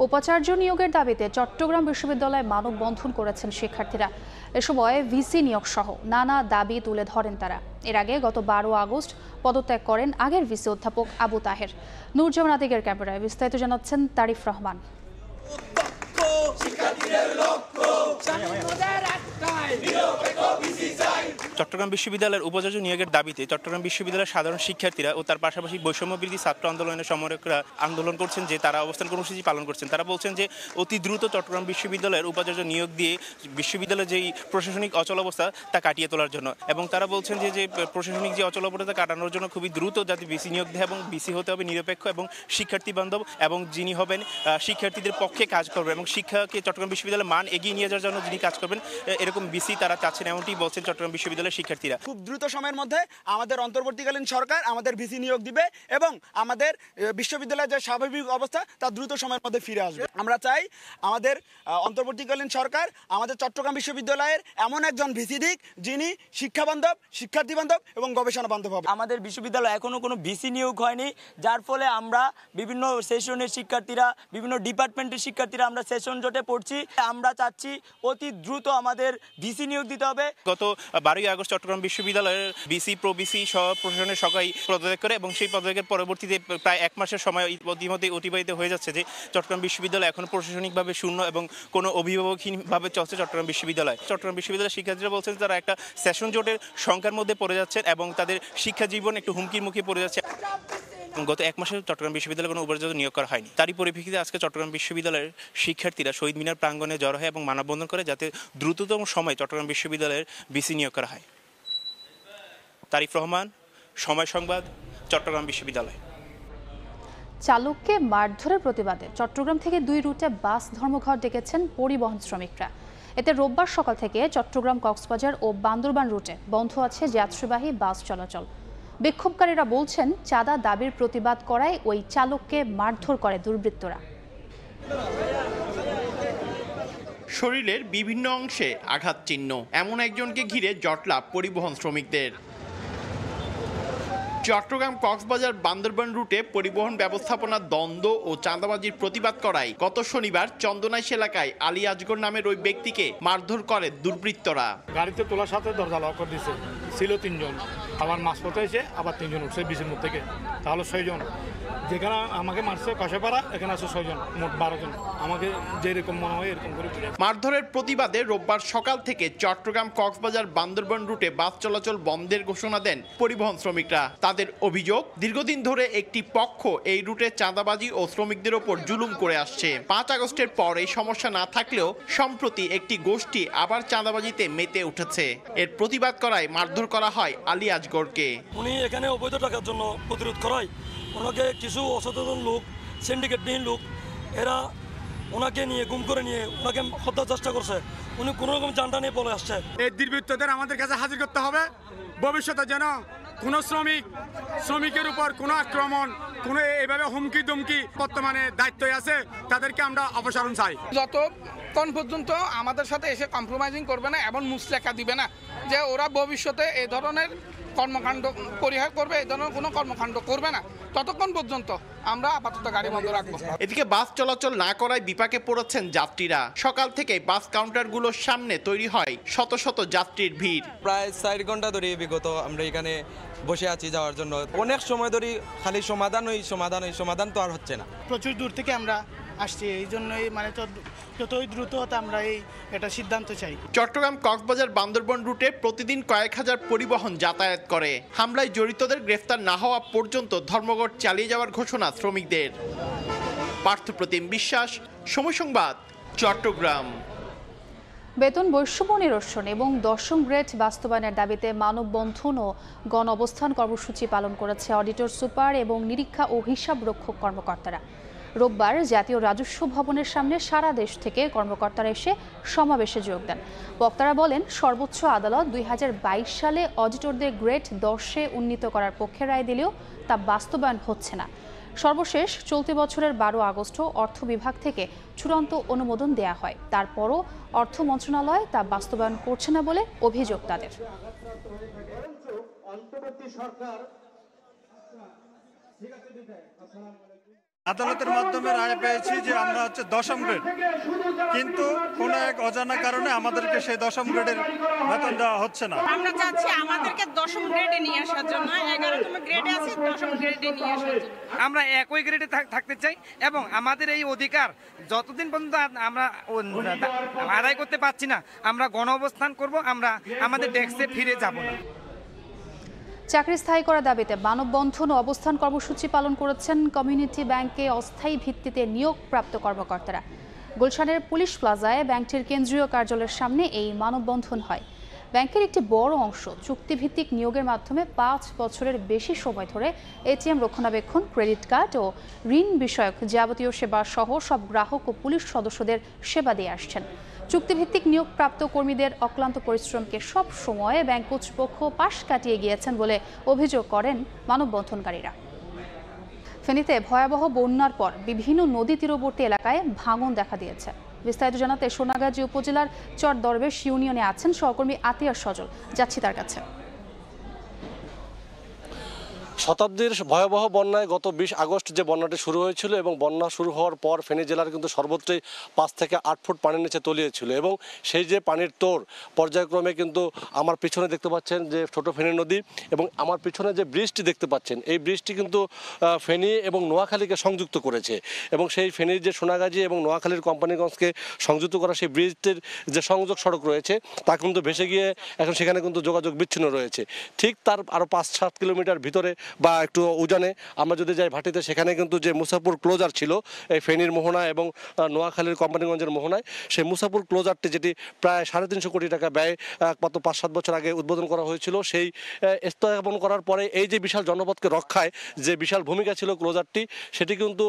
উপাচার্য নিয়োগের দাবিতে চট্টগ্রাম বিশ্ববিদ্যালয়ে মানববন্ধন করেছেন শিক্ষার্থীরা। এ সময় ভিসি নিয়োগ সহ নানা দাবি তুলে ধরেন তারা। এর আগে গত 12 আগস্ট পদত্যাগ করেন আগের ভিসি অধ্যাপক আবু তাহের। নূরজামান আতিকের ক্যামেরায় বিস্তারিত জানাচ্ছেন তারিফ রহমান। চট্টগ্রাম বিশ্ববিদ্যালয়ের উপাচার্য নিয়োগের দাবিতে চট্টগ্রাম বিশ্ববিদ্যালয়ের সাধারণ শিক্ষার্থীরা ও তার পাশাপাশি বৈষম্যবিরোধী ছাত্র আন্দোলনের সমন্বয়করা আন্দোলন করছেন, যে তারা অবস্থান কর্মসূচি পালন করছেন। তারা বলছেন যে অতি দ্রুত চট্টগ্রাম বিশ্ববিদ্যালয়ের উপাচার্য নিয়োগ দিয়ে বিশ্ববিদ্যালয়ের যেই প্রশাসনিক অচলাবস্থা তা কাটিয়ে তোলার জন্য, এবং তারা বলছেন যে প্রশাসনিক যে অচলাবস্থা কাটানোর জন্য খুবই দ্রুত যাতে বিসি নিয়োগ দেয়, এবং বিসি হতে হবে নিরপেক্ষ এবং শিক্ষার্থী বান্ধব, এবং যিনি হবেন শিক্ষার্থীদের পক্ষে কাজ করবেন এবং শিক্ষাকে চট্টগ্রাম বিশ্ববিদ্যালয়ের মান এগিয়ে নিয়ে যাওয়ার জন্য যিনি কাজ করবেন, এরকম বিসি তারা চাচ্ছেন, এমনটি বলছেন চট্টগ্রাম বিশ্ববিদ্যালয়ের শিক্ষার্থীরা। খুব দ্রুত সময়ের মধ্যে আমাদের অন্তর্বর্তীকালীন সরকার আমাদের ভিসি নিয়োগ দিবে এবং আমাদের বিশ্ববিদ্যালয়ের যে স্বাভাবিক অবস্থা তা দ্রুত সময়ের মধ্যে ফিরে আসবে। আমরা চাই আমাদের অন্তর্বর্তীকালীন সরকার আমাদের চট্টগ্রাম বিশ্ববিদ্যালয়ের এমন একজন ভিসি দিক যিনি শিক্ষা বান্ধব, শিক্ষার্থী বান্ধব এবং গবেষণা বান্ধব হবে। আমাদের বিশ্ববিদ্যালয়ে এখনো কোনো ভিসি নিয়োগ হয়নি, যার ফলে আমরা বিভিন্ন সেশনের শিক্ষার্থীরা, বিভিন্ন ডিপার্টমেন্টের শিক্ষার্থীরা আমরা সেশন জোটে পড়ছি। আমরা চাচ্ছি অতি দ্রুত আমাদের ভিসি নিয়োগ দিতে হবে। গত 12 আগস্ট চট্টগ্রাম বিশ্ববিদ্যালয়ের বিসি, প্রো-বিসি সহ প্রশাসনের সবাই পদত্যাগ করে, এবং সেই পদত্যাগের পরবর্তীতে প্রায় 1 মাসের সময় ইতিমধ্যে অতিবাহিত হয়ে যাচ্ছে যে চট্টগ্রাম বিশ্ববিদ্যালয় এখন প্রশাসনিকভাবে শূন্য এবং কোনো অভিভাবকহীনভাবে চলছে চট্টগ্রাম বিশ্ববিদ্যালয়। চট্টগ্রাম বিশ্ববিদ্যালয়ের শিক্ষার্থীরা বলছেন তারা একটা সেশন জোটের সংখ্যার মধ্যে পড়ে যাচ্ছেন এবং তাদের শিক্ষা জীবন একটু হুমকির মুখে পড়ে যাচ্ছে। গত 1 মাসে চট্টগ্রাম বিশ্ববিদ্যালয়ে কোনো উপাচার্য নিয়োগ করা হয়নি। তারই পরিপ্রেক্ষিতে আজকে চট্টগ্রাম বিশ্ববিদ্যালয়ের শিক্ষার্থীরা শহীদ মিনার প্রাঙ্গণে জড়ো হয় এবং মানববন্ধন করে যাতে দ্রুততম সময়ে চট্টগ্রাম বিশ্ববিদ্যালয়ের বিসি নিয়োগ করা হয়। তারিফ রহমান, সময় সংবাদ, চট্টগ্রাম বিশ্ববিদ্যালয়। চালককে মারধরের প্রতিবাদে চট্টগ্রাম থেকে 2 রুটে বাস ধর্মঘট ডেকেছেন পরিবহন শ্রমিকরা। এতে রোববার সকাল থেকে চট্টগ্রাম, কক্সবাজার ও বান্দরবান রুটে বন্ধ আছে যাত্রীবাহী বাস চলাচল। বিক্ষোভকারীরা বলছেন চাঁদা দাবির প্রতিবাদ করায় ওই চালককে মারধর করে দুর্বৃত্তরা। শরীরের বিভিন্ন অংশে আঘাত চিহ্ন এমন একজনকে ঘিরে জটলা পরিবহন শ্রমিকদের। চট্টগ্রাম, কক্সবাজার, বান্দরবান রুটে পরিবহন ব্যবস্থাপনার দ্বন্দ্ব ও চাঁদাবাজির প্রতিবাদ করায় গত শনিবার চন্দনাইশ এলাকায় আলী আজগর নামের ওই ব্যক্তিকে মারধর করে দুর্বৃত্তরা। গাড়িতে তোলার সাথে দরজা লক করে দিয়েছে, ছিল 3 জন, আবার মাঝপথে এসে আবার 3 জন উঠছে বিসির মধ্যে থেকে, তাহলে 6 জন। যেখানে আমাকে মারছে কাশেপাড়া, এখানে আছে 6 জন, মোট 12 জন। আমাকে যেরকম মনে হয় এরকম করে। মারধরের প্রতিবাদে রোববার সকাল থেকে চট্টগ্রাম, কক্সবাজার, বান্দরবান রুটে বাস চলাচল বন্ধের ঘোষণা দেন পরিবহন শ্রমিকরা। তাদের অভিযোগ, দীর্ঘদিন ধরে একটি পক্ষ এই রুটে চাঁদাবাজি ও শ্রমিকদের ওপর জুলুম করে আসছে। 5 আগস্টের পর এই সমস্যা না থাকলেও সম্প্রতি একটি গোষ্ঠী আবার চাঁদাবাজিতে মেতে উঠেছে। এর প্রতিবাদ করায় মারধর করা হয় আলী আজগরকে। উনি এখানে অবৈধ টাকার জন্য প্রতিরোধ করায় ওনাকে কিছু অসচেতন লোক, সিন্ডিকেটবিহীন লোক, এরা ওনাকে নিয়ে গুম করে নিয়ে ওনাকে হত্যার চেষ্টা করছে। উনি কোনো রকম জানটা নিয়ে পলে আসছে। এই দুর্বৃত্তদের আমাদের কাছে হাজির করতে হবে। ভবিষ্যতে যেন কোনো শ্রমিকের উপর কোনো আক্রমণ, কোনো এইভাবে হুমকি দুমকি বর্তমানে দায়িত্বে আছে, তাদেরকে আমরা অপসারণ চাই। যতক্ষণ পর্যন্ত আমাদের সাথে এসে কম্প্রোমাইজিং করবে না এবং মুচলেখা দিবে না যে ওরা ভবিষ্যতে এই ধরনের কর্মকাণ্ড পরিহার করবে, এই ধরনের কোনো কর্মকাণ্ড করবে না, ততক্ষণ পর্যন্ত আমরা আপাতত গাড়ি বন্ধ রাখবো। এদিকে বাস চলাচল না করায় বিপাকে পড়েছেন যাত্রীরা। সকাল থেকে বাস কাউন্টারগুলোর সামনে তৈরি হয় শত শত যাত্রীর ভিড়। প্রায় 4 ঘন্টা ধরে বিগত আমরা এখানে বসে আছি যাওয়ার জন্য। অনেক সময় ধরে খালি সমাধান তো আর হচ্ছে না। প্রচুর দূর থেকে আমরা আসছি, এই জন্যই মানে যতই দ্রুত আমরা এটা সিদ্ধান্ত চাই। চট্টগ্রাম কক্সবাজার বান্দরবন রুটে প্রতিদিন কয়েক হাজার পরিবহন যাতায়াত করে। হামলায় জড়িতদের গ্রেফতার না হওয়া পর্যন্ত ধর্মঘট চালিয়ে যাওয়ার ঘোষণা শ্রমিকদের। পার্থপ্রতিম বিশ্বাস, সময় সংবাদ, চট্টগ্রাম। বেতন বৈষম্য নিরসন এবং 10ম গ্রেড বাস্তবায়নের দাবিতে মানববন্ধন ও গণ অবস্থান কর্মসূচি পালন করেছে অডিটর সুপার এবং নিরীক্ষা ও হিসাব রক্ষক কর্মকর্তারা। রোববার জাতীয় রাজস্ব ভবনের সামনে সারা দেশ থেকে কর্মকর্তারা এসে সমাবেশে যোগ দেন। বক্তারা বলেন, সর্বোচ্চ আদালত 2022 সালে অডিটরদের গ্রেড 10-এ উন্নীত করার পক্ষে রায় দিলেও তা বাস্তবায়ন হচ্ছে না। সর্বশেষ চলতি বছরের 12 আগস্ট অর্থ বিভাগ থেকে চূড়ান্ত অনুমোদন দেয়া হয়, তারপরও অর্থ মন্ত্রণালয় তা বাস্তবায়ন করছে না বলে অভিযোগ তাদের। আদালতের মাধ্যমে রায় পেয়েছি যে আমরা 10ম গ্রেড, কিন্তু কোন এক অজানা কারণে আমাদেরকে সেই 10ম গ্রেডের বেতন দেওয়া হচ্ছে না। আমরা চাচ্ছি আমাদেরকে 10ম গ্রেডে নিয়ে আসার জন্য, 11তম গ্রেডে আছে 10ম গ্রেডে নিয়ে আসার জন্য। আমরা একই গ্রেডে থাকতে চাই এবং আমাদের এই অধিকার যতদিন পর্যন্ত আমরা আদায় করতে পারছি না, আমরা গণ অবস্থান করব, আমরা আমাদের ডেস্কে ফিরে যাব না। চাকরি স্থায়ী করার দাবিতে মানববন্ধন ও অবস্থান কর্মসূচি পালন করেছেন কমিউনিটি ব্যাংকে অস্থায়ী ভিত্তিতে নিয়োগপ্রাপ্ত কর্মকর্তারা। গুলশানের পুলিশ প্লাজায় ব্যাংকটির কেন্দ্রীয় কার্যালয়ের সামনে এই মানববন্ধন হয়। ব্যাংকের একটি বড় অংশ চুক্তিভিত্তিক নিয়োগের মাধ্যমে 5 বছরের বেশি সময় ধরে এটিএম রক্ষণাবেক্ষণ, ক্রেডিট কার্ড ও ঋণ বিষয়ক যাবতীয় সেবা সহ সব গ্রাহক ও পুলিশ সদস্যদের সেবা দিয়ে আসছেন। চুক্তিভিত্তিক নিয়োগপ্রাপ্ত কর্মীদের অক্লান্ত পরিশ্রমকে সব সময় ব্যাংক কর্তৃপক্ষ পাশ কাটিয়ে গিয়েছেন বলে অভিযোগ করেন মানববন্ধনকারীরা। ফেনীতে ভয়াবহ বন্যার পর বিভিন্ন নদী তীরবর্তী এলাকায় ভাঙন দেখা দিয়েছে। বিস্তারিত জানাতে সোনাগাজী উপজেলার চর দরবেশ ইউনিয়নে আছেন সহকর্মী আতিয়া সজল, যাচ্ছি তার কাছে। শতাব্দীর ভয়াবহ বন্যায় গত 20 আগস্ট যে বন্যাটি শুরু হয়েছিল এবং বন্যা শুরু হওয়ার পর ফেনী জেলার কিন্তু সর্বত্রই 5 থেকে 8 ফুট পানির নিচে তলিয়েছিল এবং সেই যে পানির তোর পর্যায়ক্রমে কিন্তু আমার পিছনে দেখতে পাচ্ছেন যে ছোট ফেনী নদী এবং আমার পিছনে যে ব্রিজটি দেখতে পাচ্ছেন এই ব্রিজটি কিন্তু ফেনী এবং নোয়াখালীকে সংযুক্ত করেছে এবং সেই ফেনীর যে সোনাগাজী এবং নোয়াখালীর কোম্পানিগঞ্জকে সংযুক্ত করা সেই ব্রিজটির যে সংযোগ সড়ক রয়েছে তা কিন্তু ভেসে গিয়ে এখন সেখানে কিন্তু যোগাযোগ বিচ্ছিন্ন রয়েছে। ঠিক তার আরও 5-7 কিলোমিটার ভিতরে বা একটু উজানে আমরা যদি যাই ভাটিতে, সেখানে কিন্তু যে মুসাপুর ক্লোজার ছিল এই ফেনীর মোহনা এবং নোয়াখালীর কোম্পানিগঞ্জের মোহনায়, সেই মুসাপুর ক্লোজারটি যেটি প্রায় 350 কোটি টাকা ব্যয় গত 5-7 বছর আগে উদ্বোধন করা হয়েছিল, সেই স্থাপন করার পরে এই যে বিশাল জনপদকে রক্ষায় যে বিশাল ভূমিকা ছিল ক্লোজারটি, সেটি কিন্তু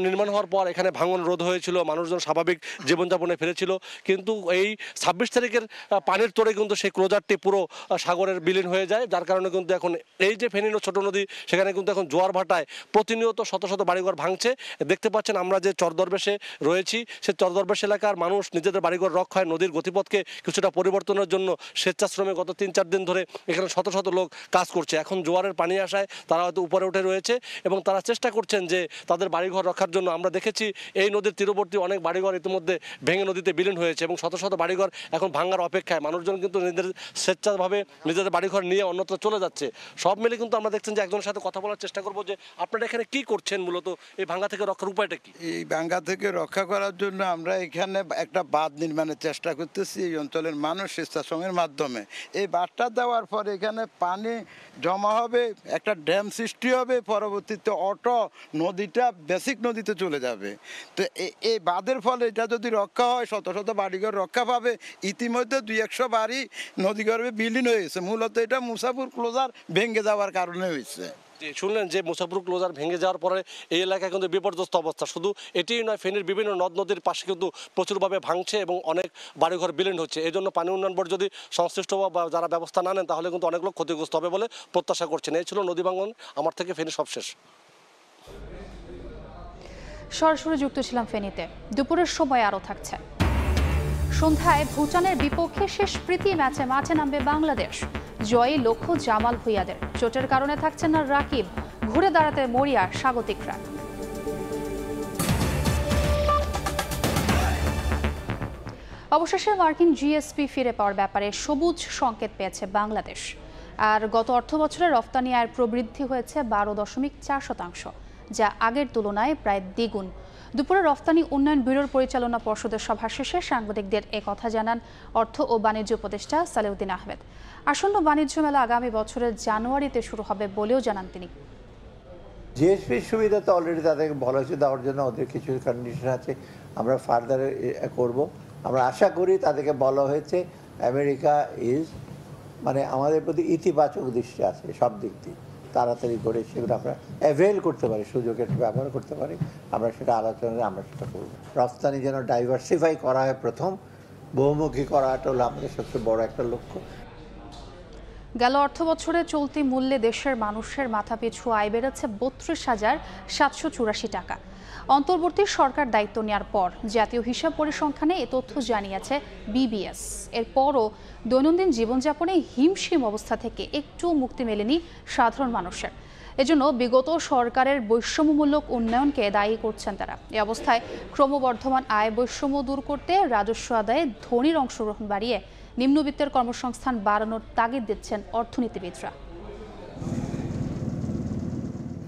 নির্মাণ হওয়ার পর এখানে ভাঙন রোধ হয়েছিল, মানুষজন স্বাভাবিক জীবনযাপনে ফিরেছিল। কিন্তু এই 26 তারিখের পানির তোড়ে কিন্তু সেই ক্লোজারটি পুরো সাগরের বিলীন হয়ে যায়, যার কারণে কিন্তু এখন এই যে ফেনী ছোট নদী সেখানে কিন্তু এখন জোয়ার ভাটায় প্রতিনিয়ত শত শত বাড়িঘর ভাঙছে। দেখতে পাচ্ছেন আমরা যে চরদরবেশে রয়েছি, সেই চরদরবেশ এলাকার মানুষ নিজেদের বাড়িঘর রক্ষায় নদীর গতিপথকে কিছুটা পরিবর্তনের জন্য স্বেচ্ছাশ্রমে গত 3-4 দিন ধরে এখানে শত শত লোক কাজ করছে। এখন জোয়ারের পানি আসায় তারা হয়তো উপরে উঠে রয়েছে এবং তারা চেষ্টা করছেন যে তাদের বাড়িঘর রক্ষার জন্য। আমরা দেখেছি এই নদীর তীরবর্তী অনেক বাড়িঘর ইতিমধ্যে ভেঙে নদীতে বিলীন হয়েছে এবং শত শত বাড়িঘর এখন ভাঙার অপেক্ষায়। মানুষজন কিন্তু নিজেদের স্বেচ্ছাভাবে নিজেদের বাড়িঘর নিয়ে অন্যত্র চলে যাচ্ছে। সব মিলে কিন্তু আমরা দেখছেন যে একজনের সাথে কথা বলার চেষ্টা করবো যে আপনারা এখানে কি করছেন, মূলত এই ভাঙ্গা থেকে রক্ষার উপায়টা কি? এই ভাঙ্গা থেকে রক্ষা করার জন্য আমরা এখানে একটা বাঁধ নির্মাণের চেষ্টা করতেছি এই অঞ্চলের মানুষ স্বেচ্ছাশ্রমের মাধ্যমে। এই বাঁধটা দেওয়ার পর এখানে পানি জমা হবে, একটা ড্যাম সৃষ্টি হবে, পরবর্তীতে নদীটা বেসিক নদীতে চলে যাবে। তো এই বাঁধের ফলে এটা যদি রক্ষা হয় শত শত বাড়িঘর রক্ষা পাবে। ইতিমধ্যে 200 বাড়ি নদীগর্ভে বিলীন হয়েছে। মূলত এটা মুসাপুর ক্লোজার ভেঙে যাওয়ার কারণে হয়েছে। শুনলেন যে মুসাপুর ক্লোজার ভেঙে যাওয়ার পরে এই এলাকায় কিন্তু বিপর্যস্ত অবস্থা। শুধু এটিই নয়, ফেনীর বিভিন্ন নদ নদীর পাশে কিন্তু প্রচুরভাবে ভাঙছে এবং অনেক বাড়িঘর বিলীন হচ্ছে। এই জন্য পানি উন্নয়ন বোর্ড যদি সংশ্লিষ্ট বা যারা ব্যবস্থা না নেন তাহলে কিন্তু অনেক লোক ক্ষতিগ্রস্ত হবে বলে প্রত্যাশা করছেন। এই ছিল নদী ভাঙন, আমার থেকে ফেনী সবশেষ। সরাসরি যুক্ত ছিলাম ফেনীতে। দুপুরের সময় আরও থাকছে। সন্ধ্যায় ভুটানের বিপক্ষে শেষ প্রীতি ম্যাচে মাঠে নামবে বাংলাদেশ। জয়ে লক্ষ্য জামাল ভুঁইয়াদের। চোটের কারণে থাকছেন না রাকিব, ঘুরে দাঁড়াতে মরিয়া স্বাগতিকরা। অবশেষে মার্কিন জিএসপি ফিরে পাওয়ার ব্যাপারে সবুজ সংকেত পেয়েছে বাংলাদেশ। আর গত অর্থবছরে রফতানি আয়ের প্রবৃদ্ধি হয়েছে 12.4%, যা আগের তুলনায় প্রায় দ্বিগুণ। দুপুরে রফতানি উন্নয়ন ব্যুরোর পরিচালনা পর্ষদের সভা শেষে সাংবাদিকদের একথা জানান অর্থ ও বাণিজ্য উপদেষ্টা সালেউদ্দিন আহমেদ। আসন্ন বাণিজ্য মেলা আগামী বছরের জানুয়ারিতে শুরু হবে বলেও জানান তিনি। জিএসপির সুবিধা তো অলরেডি তাদেরকে বলা হয়েছে দেওয়ার জন্য, ওদের কিছু কন্ডিশন আছে, আমরা ফার্দার করব। আমরা আশা করি তাদেরকে বলা হয়েছে আমেরিকা মানে আমাদের প্রতি ইতিবাচক দৃষ্টি আছে সব দিক দিয়ে, তাড়াতাড়ি করে সেগুলো আমরা অ্যাভেল করতে পারি, সুযোগের ব্যবহার করতে পারি, আমরা সেটা আলোচনায় আমরা সেটা করব। রফতানি যেন ডাইভার্সিফাই করা হয়, প্রথম বহুমুখী করাটা হলো আমাদের সবচেয়ে বড় একটা লক্ষ্য। গেল অর্থবছরে চলতি মূল্যে দেশের মানুষের মাথাপিছু আয় বেড়েছে 32,784 টাকা। অন্তর্বর্তী সরকার দায়িত্ব নেওয়ার পর জাতীয় হিসাব পরিসংখ্যানে এ তথ্য জানিয়েছে বিবিএস। এরপরও দৈনন্দিন জীবনযাপনে হিমশিম অবস্থা থেকে একটু মুক্তি মেলেনি সাধারণ মানুষের। এজন্য বিগত সরকারের বৈষম্যমূলক উন্নয়নকে দায়ী করছেন তারা। এ অবস্থায় ক্রমবর্ধমান আয় বৈষম্য দূর করতে রাজস্ব আদায়ে ধনীর অংশগ্রহণ বাড়িয়ে নিম্নবিত্তের কর্মসংস্থান বাড়ানোর তাগিদ দিচ্ছেন অর্থনীতিবিদরা।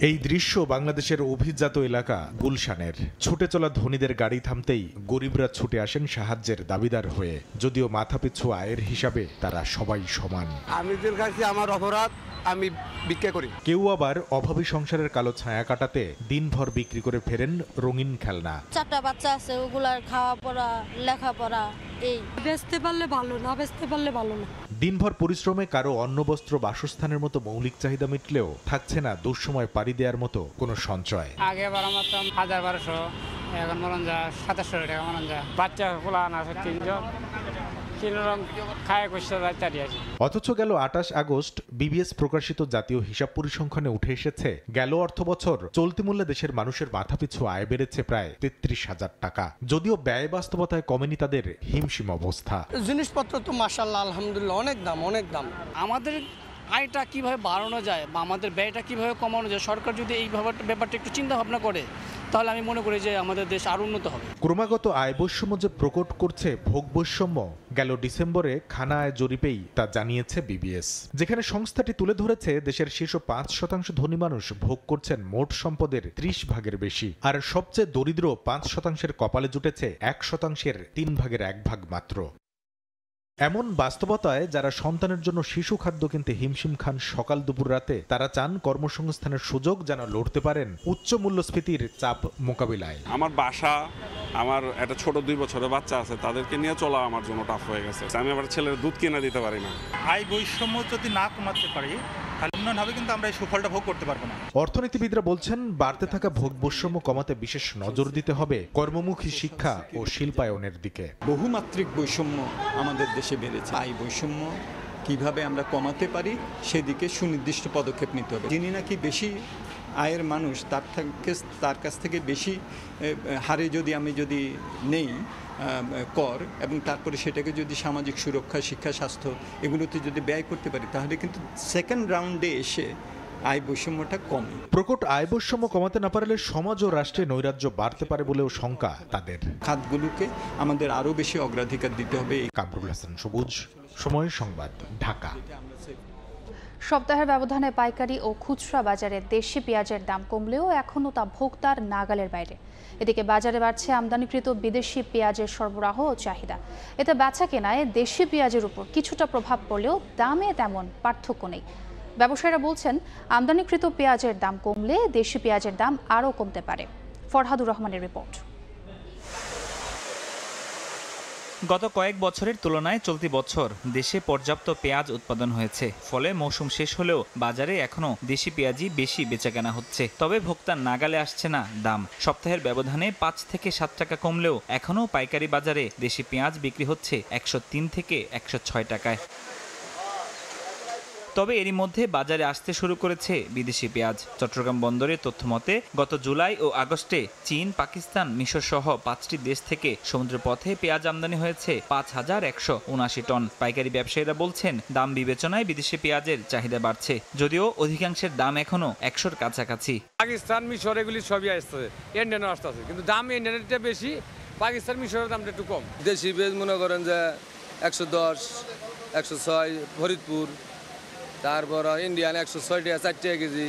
এই দৃশ্য বাংলাদেশের অভিজাত এলাকা গুলশানের। ছুটে চলা ধনীদের গাড়ি থামতেই গরিবরা ছুটে আসেন সাহায্যের দাবিদার হয়ে, যদিও মাথাপিছু আয়ের হিসাবে তারা সবাই সমান। আমি জেল খাচ্ছি, আমার অপরাধ, আমি ভিক্ষা করি। কেউ আবার অভাবী সংসারের কালো ছায়া কাটাতে দিনভর বিক্রি করে ফেরেন রঙিন খেলনা। 4টা বাচ্চা আছে, ওগুলার খাওয়া পড়া, লেখাপড়া, এই বেচতে পারলে ভালো, না বেচতে পারলে ভালো না। দিনভর পরিশ্রমে কারো অন্ন বস্ত্র বাসস্থানের মতো মৌলিক চাহিদা মিটলেও থাকছে না দুঃসময় পাড়ি দেওয়ার মতো কোনো সঞ্চয়। আগে বার আমার 1200, এখন মরণ যা 2700 টাকা মরণ যা। বাচ্চা খোলা না 3জন, অথচ গেল 28 আগস্ট বিবিএস প্রকাশিত জাতীয় হিসাব পরিসংখ্যানে উঠে এসেছে গেল অর্থবছর চলতি মূল্যে দেশের মানুষের মাথাপিছু আয় বেড়েছে প্রায় 33,000 টাকা। যদিও ব্যয় বাস্তবতায় কমেনি তাদের হিমশিম অবস্থা। জিনিসপত্র তো মাশাআল্লাহ আলহামদুলিল্লাহ অনেক দাম। আমাদের আয়টা কিভাবে বাড়ানো যায় বা আমাদের ব্যয়টা কিভাবে কমানো যায়, সরকার যদি এই ব্যাপারটা একটু চিন্তা ভাবনা করে তাহলে আমি মনে করি যে আমাদের দেশ আরো উন্নত হবে। ক্রমাগত আয় বৈষম্য যে প্রকট করছে ভোগ বৈষম্য, গেল ডিসেম্বরে খানা আয় জরিপেই তা জানিয়েছে বিবিএস, যেখানে সংস্থাটি তুলে ধরেছে দেশের শীর্ষ 5% ধনী মানুষ ভোগ করছেন মোট সম্পদের 30 ভাগের বেশি, আর সবচেয়ে দরিদ্র 5%-এর কপালে জুটেছে 1%-এর 3 ভাগের 1 ভাগ মাত্র। এমন বাস্তবতায় যারা সন্তানের জন্য শিশু খাদ্য কিনতে হিমশিম খান সকাল দুপুর রাতে, তারা চান কর্মসংস্থানের সুযোগ যেন লড়তে পারেন উচ্চ মূল্যস্ফীতির চাপ মোকাবিলায়। আমার বাসা, আমার একটা ছোট 2 বছরের বাচ্চা আছে, তাদেরকে নিয়ে চলা আমার জন্য টাফ হয়ে গেছে। আমি আমার ছেলের দুধ কিনে দিতে পারি না। আয় বৈষম্য যদি না কমাতে পারি তাহলে উন্নয়ন হবে, কিন্তু আমরা এই সুফলটা ভোগ করতে পারবো না। অর্থনীতিবিদরা বলছেন বাড়তে থাকা ভোগ বৈষম্য কমাতে বিশেষ নজর দিতে হবে কর্মমুখী শিক্ষা ও শিল্পায়নের দিকে। বহুমাত্রিক বৈষম্য আমাদের দেশে বেড়েছে। আয় বৈষম্য কিভাবে আমরা কমাতে পারি সেদিকে সুনির্দিষ্ট পদক্ষেপ নিতে হবে। যিনি নাকি বেশি আয়ের মানুষ তার কাছ থেকে বেশি হারে আমি যদি নেই কর, এবং তারপরে সেটাকে যদি সামাজিক সুরক্ষা, শিক্ষা, স্বাস্থ্য এগুলোতে যদি ব্যয় করতে পারি, তাহলে কিন্তু সেকেন্ড রাউন্ডে এসে আয় বৈষম্যটা কমে। প্রকট আয় বৈষম্য কমাতে না পারলে সমাজ ও রাষ্ট্রে নৈরাজ্য বাড়তে পারে বলেও শঙ্কা তাদের। খাতগুলোকে আমাদের আরো বেশি অগ্রাধিকার দিতে হবে। কামরুল হাসান সবুজ, সময় সংবাদ, ঢাকা। সপ্তাহের ব্যবধানে পাইকারি ও খুচরা বাজারে দেশি পেঁয়াজের দাম কমলেও এখনও তা ভোক্তার নাগালের বাইরে। এদিকে বাজারে বাড়ছে আমদানিকৃত বিদেশি পেঁয়াজের সরবরাহ ও চাহিদা। এতে বেচা কেনায় দেশি পেঁয়াজের উপর কিছুটা প্রভাব পড়লেও দামে তেমন পার্থক্য নেই। ব্যবসায়ীরা বলছেন আমদানিকৃত পেঁয়াজের দাম কমলে দেশি পেঁয়াজের দাম আরও কমতে পারে। ফরহাদুর রহমানের রিপোর্ট। গত কয়েক বছরের তুলনায় চলতি বছর দেশে পর্যাপ্ত পেঁয়াজ উৎপাদন হয়েছে, ফলে মৌসুম শেষ হলেও বাজারে এখনও দেশি পেঁয়াজই বেশি বেচাকেনা হচ্ছে। তবে ভোক্তার নাগালে আসছে না দাম। সপ্তাহের ব্যবধানে 5 থেকে 7 টাকা কমলেও এখনও পাইকারি বাজারে দেশি পেঁয়াজ বিক্রি হচ্ছে 103 থেকে 106 টাকায়। তবে এরই মধ্যে বাজারে আসতে শুরু করেছে বিদেশি পেঁয়াজ। চট্টগ্রাম বন্দরের তথ্য মতে গত জুলাই ও আগস্টে চীন, পাকিস্তান, মিশর সহ 5টি দেশ থেকে সমুদ্রপথে পেঁয়াজ আমদানি হয়েছে 5179 টন। পাইকারি ব্যবসায়ীরা বলছেন দাম বিবেচনায় বিদেশি পেঁয়াজের চাহিদা বাড়ছে, যদিও অধিকাংশের দাম এখনো 100-র কাছাকাছি। পাকিস্তান, মিশর এগুলি সবই আসছে, ইন্ডিয়ানও আসতেছে, কিন্তু দাম ইন্ডিয়ানটা বেশি, পাকিস্তান, মিশরের দামটা একটু কম। দেশি পেঁয়াজ মনে করেন যে 110, 106 ফরিদপুর, তারপর ইন্ডিয়ান 106 টাকা 4 টাকা কেজি।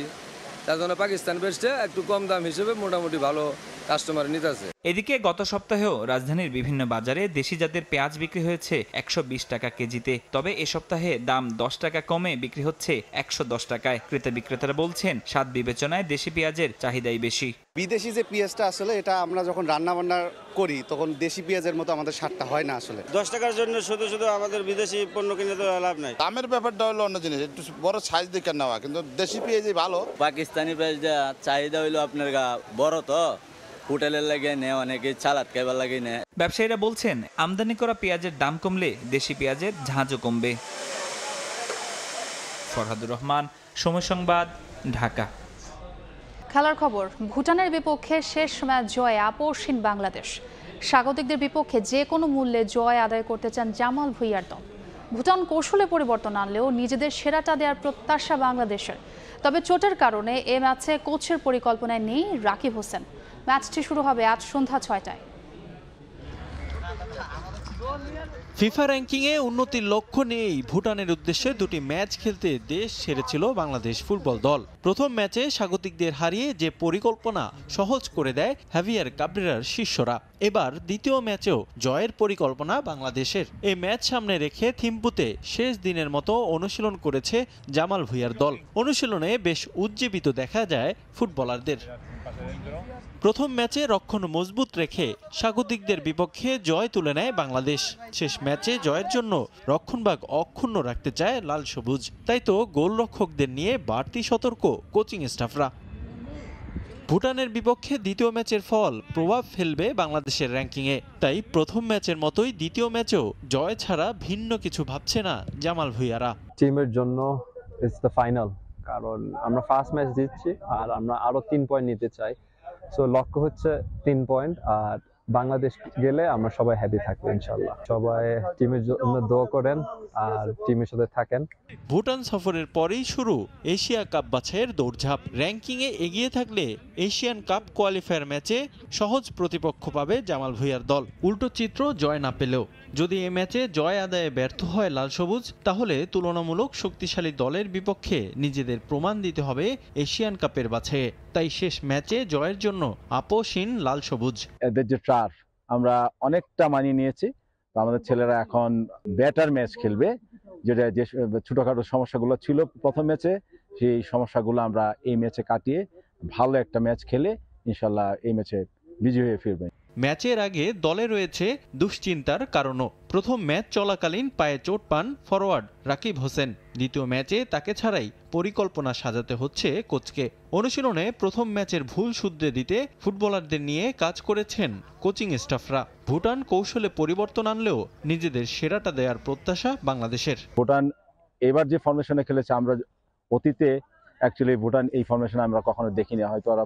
তার জন্য পাকিস্তান বেচতে একটু কম দাম হিসেবে মোটামুটি ভালো কাস্টমার নিতেছে। এদিকে গত সপ্তাহেও রাজধানীর বিভিন্ন বাজারে দেশি জাতের পেঁয়াজ বিক্রি হয়েছে 120 টাকা কেজিতে। তবে এ সপ্তাহে দাম 10 টাকা কমে বিক্রি হচ্ছে 110 টাকায়। ক্রেতা বিক্রেতারা বলছেন স্বাদ বিবেচনায় দেশি পেঁয়াজের চাহিদাই বেশি। বিদেশি যে পেঁয়াজটা আসলে এটা আমরা যখন রান্না বান্না করি তখন দেশি পেঁয়াজের মতো আমাদের স্বাদটা হয় না। আসলে 10 টাকার জন্য শুধু শুধু আমাদের বিদেশি পণ্য কিনে তো লাভ নাই। দামের ব্যাপারটা হলো অন্য জিনিস, একটু বড় সাইজ দেখে নেওয়া, কিন্তু দেশি পেঁয়াজই ভালো। পাকিস্তানি পেঁয়াজটা চাহিদা হইলো আপনার বড়, তো হোটেলের লাগে নেয়, অনেকে সালাদ খাইবার লাগে নেয়। ব্যবসায়ীরা বলছেন আমদানি করা পেঁয়াজের দাম কমলে দেশি পেঁয়াজের ঝাঁঝও কমবে। ফরহাদুর রহমান, সময় সংবাদ, ঢাকা। খেলার খবর, ভুটানের বিপক্ষে শেষ ম্যাচ জয়ে আপোষহীন বাংলাদেশ। স্বাগতিকদের বিপক্ষে যে কোনো মূল্যে জয় আদায় করতে চান জামাল ভুঁইয়ার দল। ভুটান কৌশলে পরিবর্তন আনলেও নিজেদের সেরাটা দেওয়ার প্রত্যাশা বাংলাদেশের। তবে চোটের কারণে এ ম্যাচে কোচের পরিকল্পনায় নেই রাকিব হোসেন। ম্যাচটি শুরু হবে আজ সন্ধ্যা 6টায়। ফিফা র্যাঙ্কিংয়ে উন্নতির লক্ষ্য নিয়েই ভুটানের উদ্দেশ্যে দুটি ম্যাচ খেলতে দেশ ছেড়েছিল বাংলাদেশ ফুটবল দল। প্রথম ম্যাচে স্বাগতিকদের হারিয়ে যে পরিকল্পনা সহজ করে দেয় হাভিয়ার কাবরেরার শিষ্যরা, এবার দ্বিতীয় ম্যাচেও জয়ের পরিকল্পনা বাংলাদেশের। এই ম্যাচ সামনে রেখে থিম্পুতে শেষ দিনের মতো অনুশীলন করেছে জামাল ভুঁইয়ার দল। অনুশীলনে বেশ উজ্জীবিত দেখা যায় ফুটবলারদের। প্রথম ম্যাচে রক্ষণ মজবুত রেখে স্বাগতিকদের বিপক্ষে জয় তুলে নেয় বাংলাদেশ। শেষ ম্যাচে জয়ের জন্য রক্ষণভাগ অক্ষুণ্ণ রাখতে চায় লাল সবুজ, তাই তো গোলরক্ষকদের নিয়ে বাড়তি সতর্ক কোচিং স্টাফরা। ভুটানের বিপক্ষে দ্বিতীয় ম্যাচের ফল প্রভাব ফেলবে বাংলাদেশের র্যাঙ্কিংয়ে, তাই প্রথম ম্যাচের মতোই দ্বিতীয় ম্যাচেও জয় ছাড়া ভিন্ন কিছু ভাবছে না জামাল ভুঁইয়ারা। টিমের জন্য ইটস দ্য ফাইনাল, কারণ আমরা ফার্স্ট ম্যাচ জিতছি আর আমরা আরো 3 পয়েন্ট নিতে চাই। সো লক্ষ্য হচ্ছে 3 পয়েন্ট, আর বাংলাদেশ গেলে আমরা সবাই হ্যাপি থাকবো ইনশাল্লাহ। সবাই টিমের জন্য দোয়া করেন আর টিমের সাথে থাকেন। ভুটান সফরের পরেই শুরু এশিয়া কাপ বাছাইয়ের দৌড়ঝাঁপ। র্যাঙ্কিংয়ে এগিয়ে থাকলে এশিয়ান কাপ কোয়ালিফায়ার ম্যাচে সহজ প্রতিপক্ষ পাবে জামাল ভুঁইয়ার দল। উল্টো চিত্র জয় না পেলেও যদি এ ম্যাচে জয় আদায়ে ব্যর্থ হয় লাল সবুজ, তাহলে তুলনামূলক শক্তিশালী দলের বিপক্ষে নিজেদের প্রমাণ দিতে হবে এশিয়ান কাপের বাছাইয়ে। তাই শেষ ম্যাচে জয়ের জন্য আপোষহীন লাল সবুজ। এদের যে ট্রাফ আমরা অনেকটা মানিয়ে নিয়েছি, তো আমাদের ছেলেরা এখন বেটার ম্যাচ খেলবে, যেটা যে ছোটখাটো সমস্যাগুলো ছিল প্রথম ম্যাচে, সেই সমস্যাগুলো আমরা এই ম্যাচে কাটিয়ে ভালো একটা ম্যাচ খেলে ইনশাল্লাহ এই ম্যাচে বিজয়ী হয়ে ফিরবে। ম্যাচের আগে দলে রয়েছে দুশ্চিন্তার কারণও। প্রথম ম্যাচ চলাকালীন পায়ে চোট পান ফরওয়ার্ড রাকিব হোসেন। দ্বিতীয় ম্যাচে তাকে ছাড়াই পরিকল্পনা সাজাতে হচ্ছে কোচকে। অনুশীলনে প্রথম ম্যাচের ভুল শুধরে দিতে ফুটবলারদের নিয়ে কাজ করেছেন কোচিং স্টাফরা। ভুটান কৌশলে পরিবর্তন আনলেও নিজেদের সেরাটা দেওয়ার প্রত্যাশা বাংলাদেশের। ভুটান এবার যে ফরমেশনে খেলেছে, আমরা অতীতে অ্যাকচুয়ালি ভুটান এই ফরমেশনে আমরা কখনো দেখিনি। হয়তো ওরা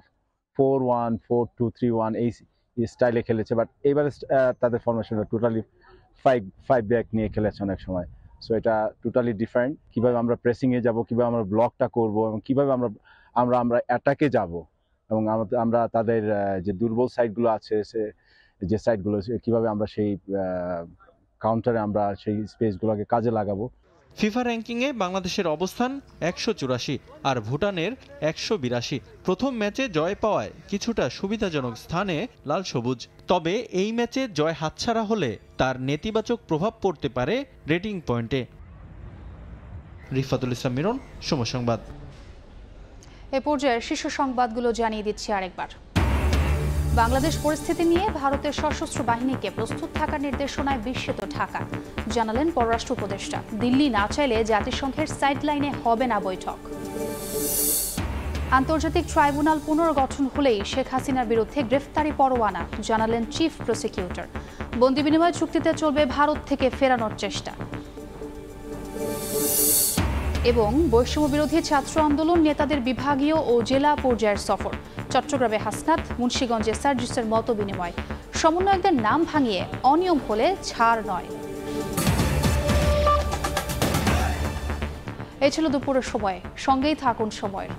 4-1, 4-2-3-1 এই স্টাইলে খেলেছে, বাট এবারে তাদের ফরমেশনটা টোটালি 5 ব্যাক নিয়ে খেলেছে অনেক সময়। সো এটা টোটালি ডিফারেন্ট। কিভাবে আমরা প্রেসিংয়ে যাব, কিভাবে আমরা ব্লকটা করব, এবং কিভাবে আমরা অ্যাটাকে যাব, এবং আমরা তাদের যে দুর্বল সাইডগুলো আছে, যে সাইডগুলো কিভাবে আমরা সেই কাউন্টারে আমরা সেই স্পেসগুলোকে কাজে লাগাবো। ফিফা র্যাঙ্কিংয়ে বাংলাদেশের অবস্থান 184 আর ভুটানের 182। প্রথম ম্যাচে জয় পাওয়ায় কিছুটা সুবিধাজনক স্থানে লাল সবুজ। তবে এই ম্যাচে জয় হাতছাড়া হলে তার নেতিবাচক প্রভাব পড়তে পারে রেটিং পয়েন্টে। রিফাতুল ইসলাম মিরন, সময় সংবাদ। এ পর্যায়ে শীর্ষ সংবাদগুলো জানিয়ে দিচ্ছি আরেকবার। বাংলাদেশ পরিস্থিতি নিয়ে ভারতের সশস্ত্র বাহিনীকে প্রস্তুত থাকার নির্দেশনায় বিস্মিত ঢাকা, জানালেন পররাষ্ট্র উপদেষ্টা। দিল্লি না চাইলে জাতিসংঘের সাইডলাইনে হবে না বৈঠক। আন্তর্জাতিক ট্রাইব্যুনাল পুনর্গঠন হলেই শেখ হাসিনার বিরুদ্ধে গ্রেফতারি পরোয়ানা, জানালেন চিফ প্রসিকিউটর। বন্দি বিনিময় চুক্তিতে চলবে ভারত থেকে ফেরানোর চেষ্টা। এবং বৈষম্য বিরোধী ছাত্র আন্দোলন নেতাদের বিভাগীয় ও জেলা পর্যায়ের সফর। চট্টগ্রামে হাসনাত, মুন্সিগঞ্জে সার্জিসের মত বিনিময়। সমন্বয়কদের নাম ভাঙিয়ে অনিয়ম হলে ছাড় নয়। এই ছিল দুপুরের সময়। সঙ্গেই থাকুন সময়ের।